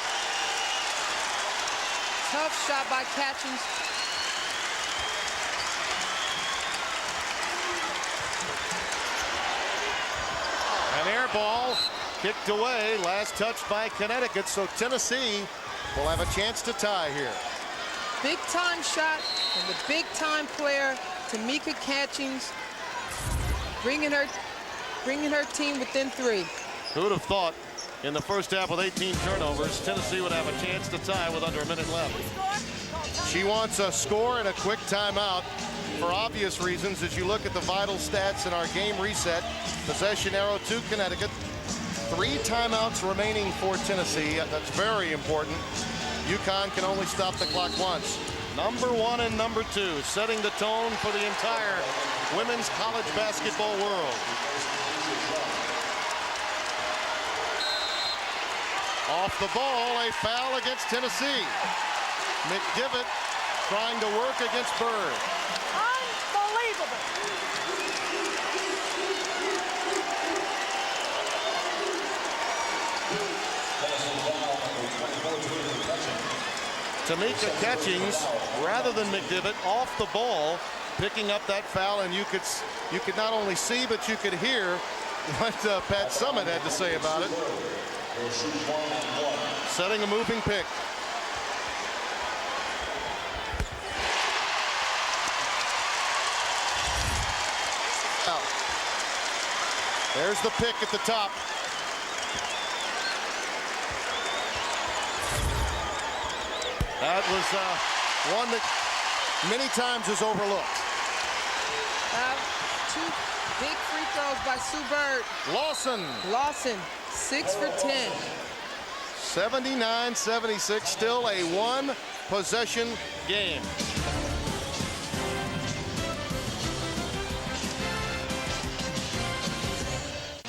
Tough shot by Catchings. An air ball kicked away, last touch by Connecticut, so Tennessee will have a chance to tie here. Big time shot and the big time player, Tamika Catchings, bringing her team within 3. Who would have thought in the first half with 18 turnovers, Tennessee would have a chance to tie with under a minute left. She wants a score and a quick timeout for obvious reasons. As you look at the vital stats in our game reset, possession arrow to Connecticut. 3 timeouts remaining for Tennessee. That's very important. UConn can only stop the clock once. Number 1 and number 2 setting the tone for the entire women's college basketball world. Off the ball, a foul against Tennessee. McDivitt trying to work against Bird. Unbelievable. Tamika Catchings, rather than McDivitt, off the ball, picking up that foul, and you could not only see, but you could hear what Pat Summit had to say about it. Setting a moving pick. Out. There's the pick at the top. That was one that many times is overlooked. 2 big free throws by Sue Bird. Lawson, 6 for 10. 79-76, still a 1-possession game.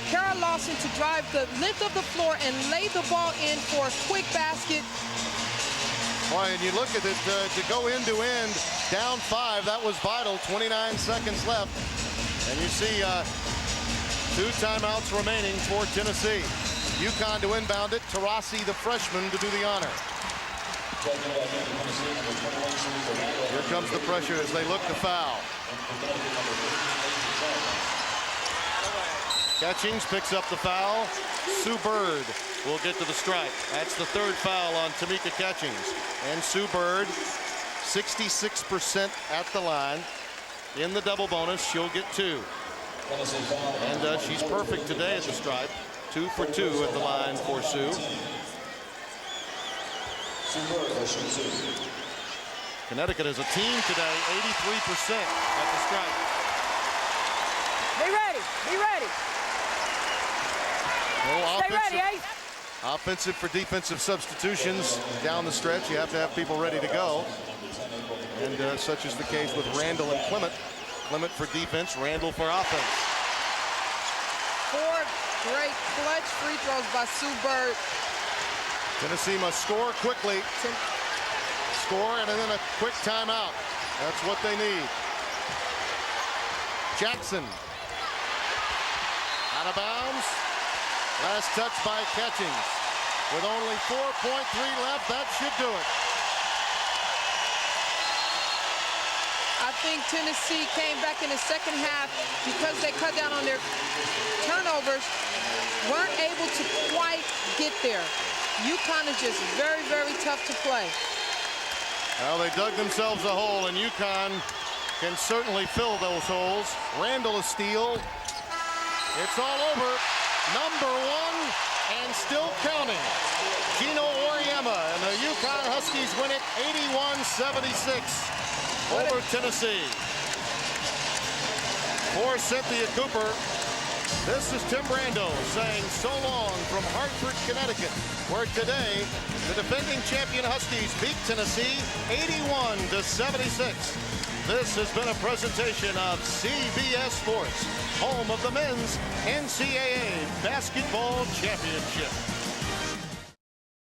Carol Lawson to drive the length of the floor and lay the ball in for a quick basket. Boy, and you look at it, to go end to end, down 5, that was vital, 29 seconds left. And you see 2 timeouts remaining for Tennessee. UConn to inbound it, Tarasi, the freshman, to do the honor. Here comes the pressure as they look to foul. Catchings picks up the foul. Sue Bird will get to the stripe. That's the 3rd foul on Tamika Catchings. And Sue Bird, 66% at the line. In the double bonus, she'll get 2. And she's perfect today at the stripe. 2 for 2 at the line for Sue. Connecticut as a team today, 83% at the stripe. Be ready. Be ready. Well, Stay ready, Ace. Offensive for defensive substitutions down the stretch. You have to have people ready to go. And such is the case with Randall and Clement. Clement for defense, Randall for offense. 4 great clutch free throws by Sue Bird. Tennessee must score quickly. Score and then a quick timeout. That's what they need. Jackson. Out of bounds. Last touch by Catchings. With only 4.3 left, that should do it. I think Tennessee came back in the second half because they cut down on their turnovers, weren't able to quite get there. UConn is just very, very tough to play. Well, they dug themselves a hole, and UConn can certainly fill those holes. Randall a steal. It's all over. Number one, and still counting. Gino Auriemma, and the UConn Huskies win it 81-76 over Tennessee. For Cynthia Cooper, this is Tim Brando saying so long from Hartford, Connecticut, where today the defending champion Huskies beat Tennessee 81-76. This has been a presentation of CBS Sports, home of the men's NCAA basketball championship.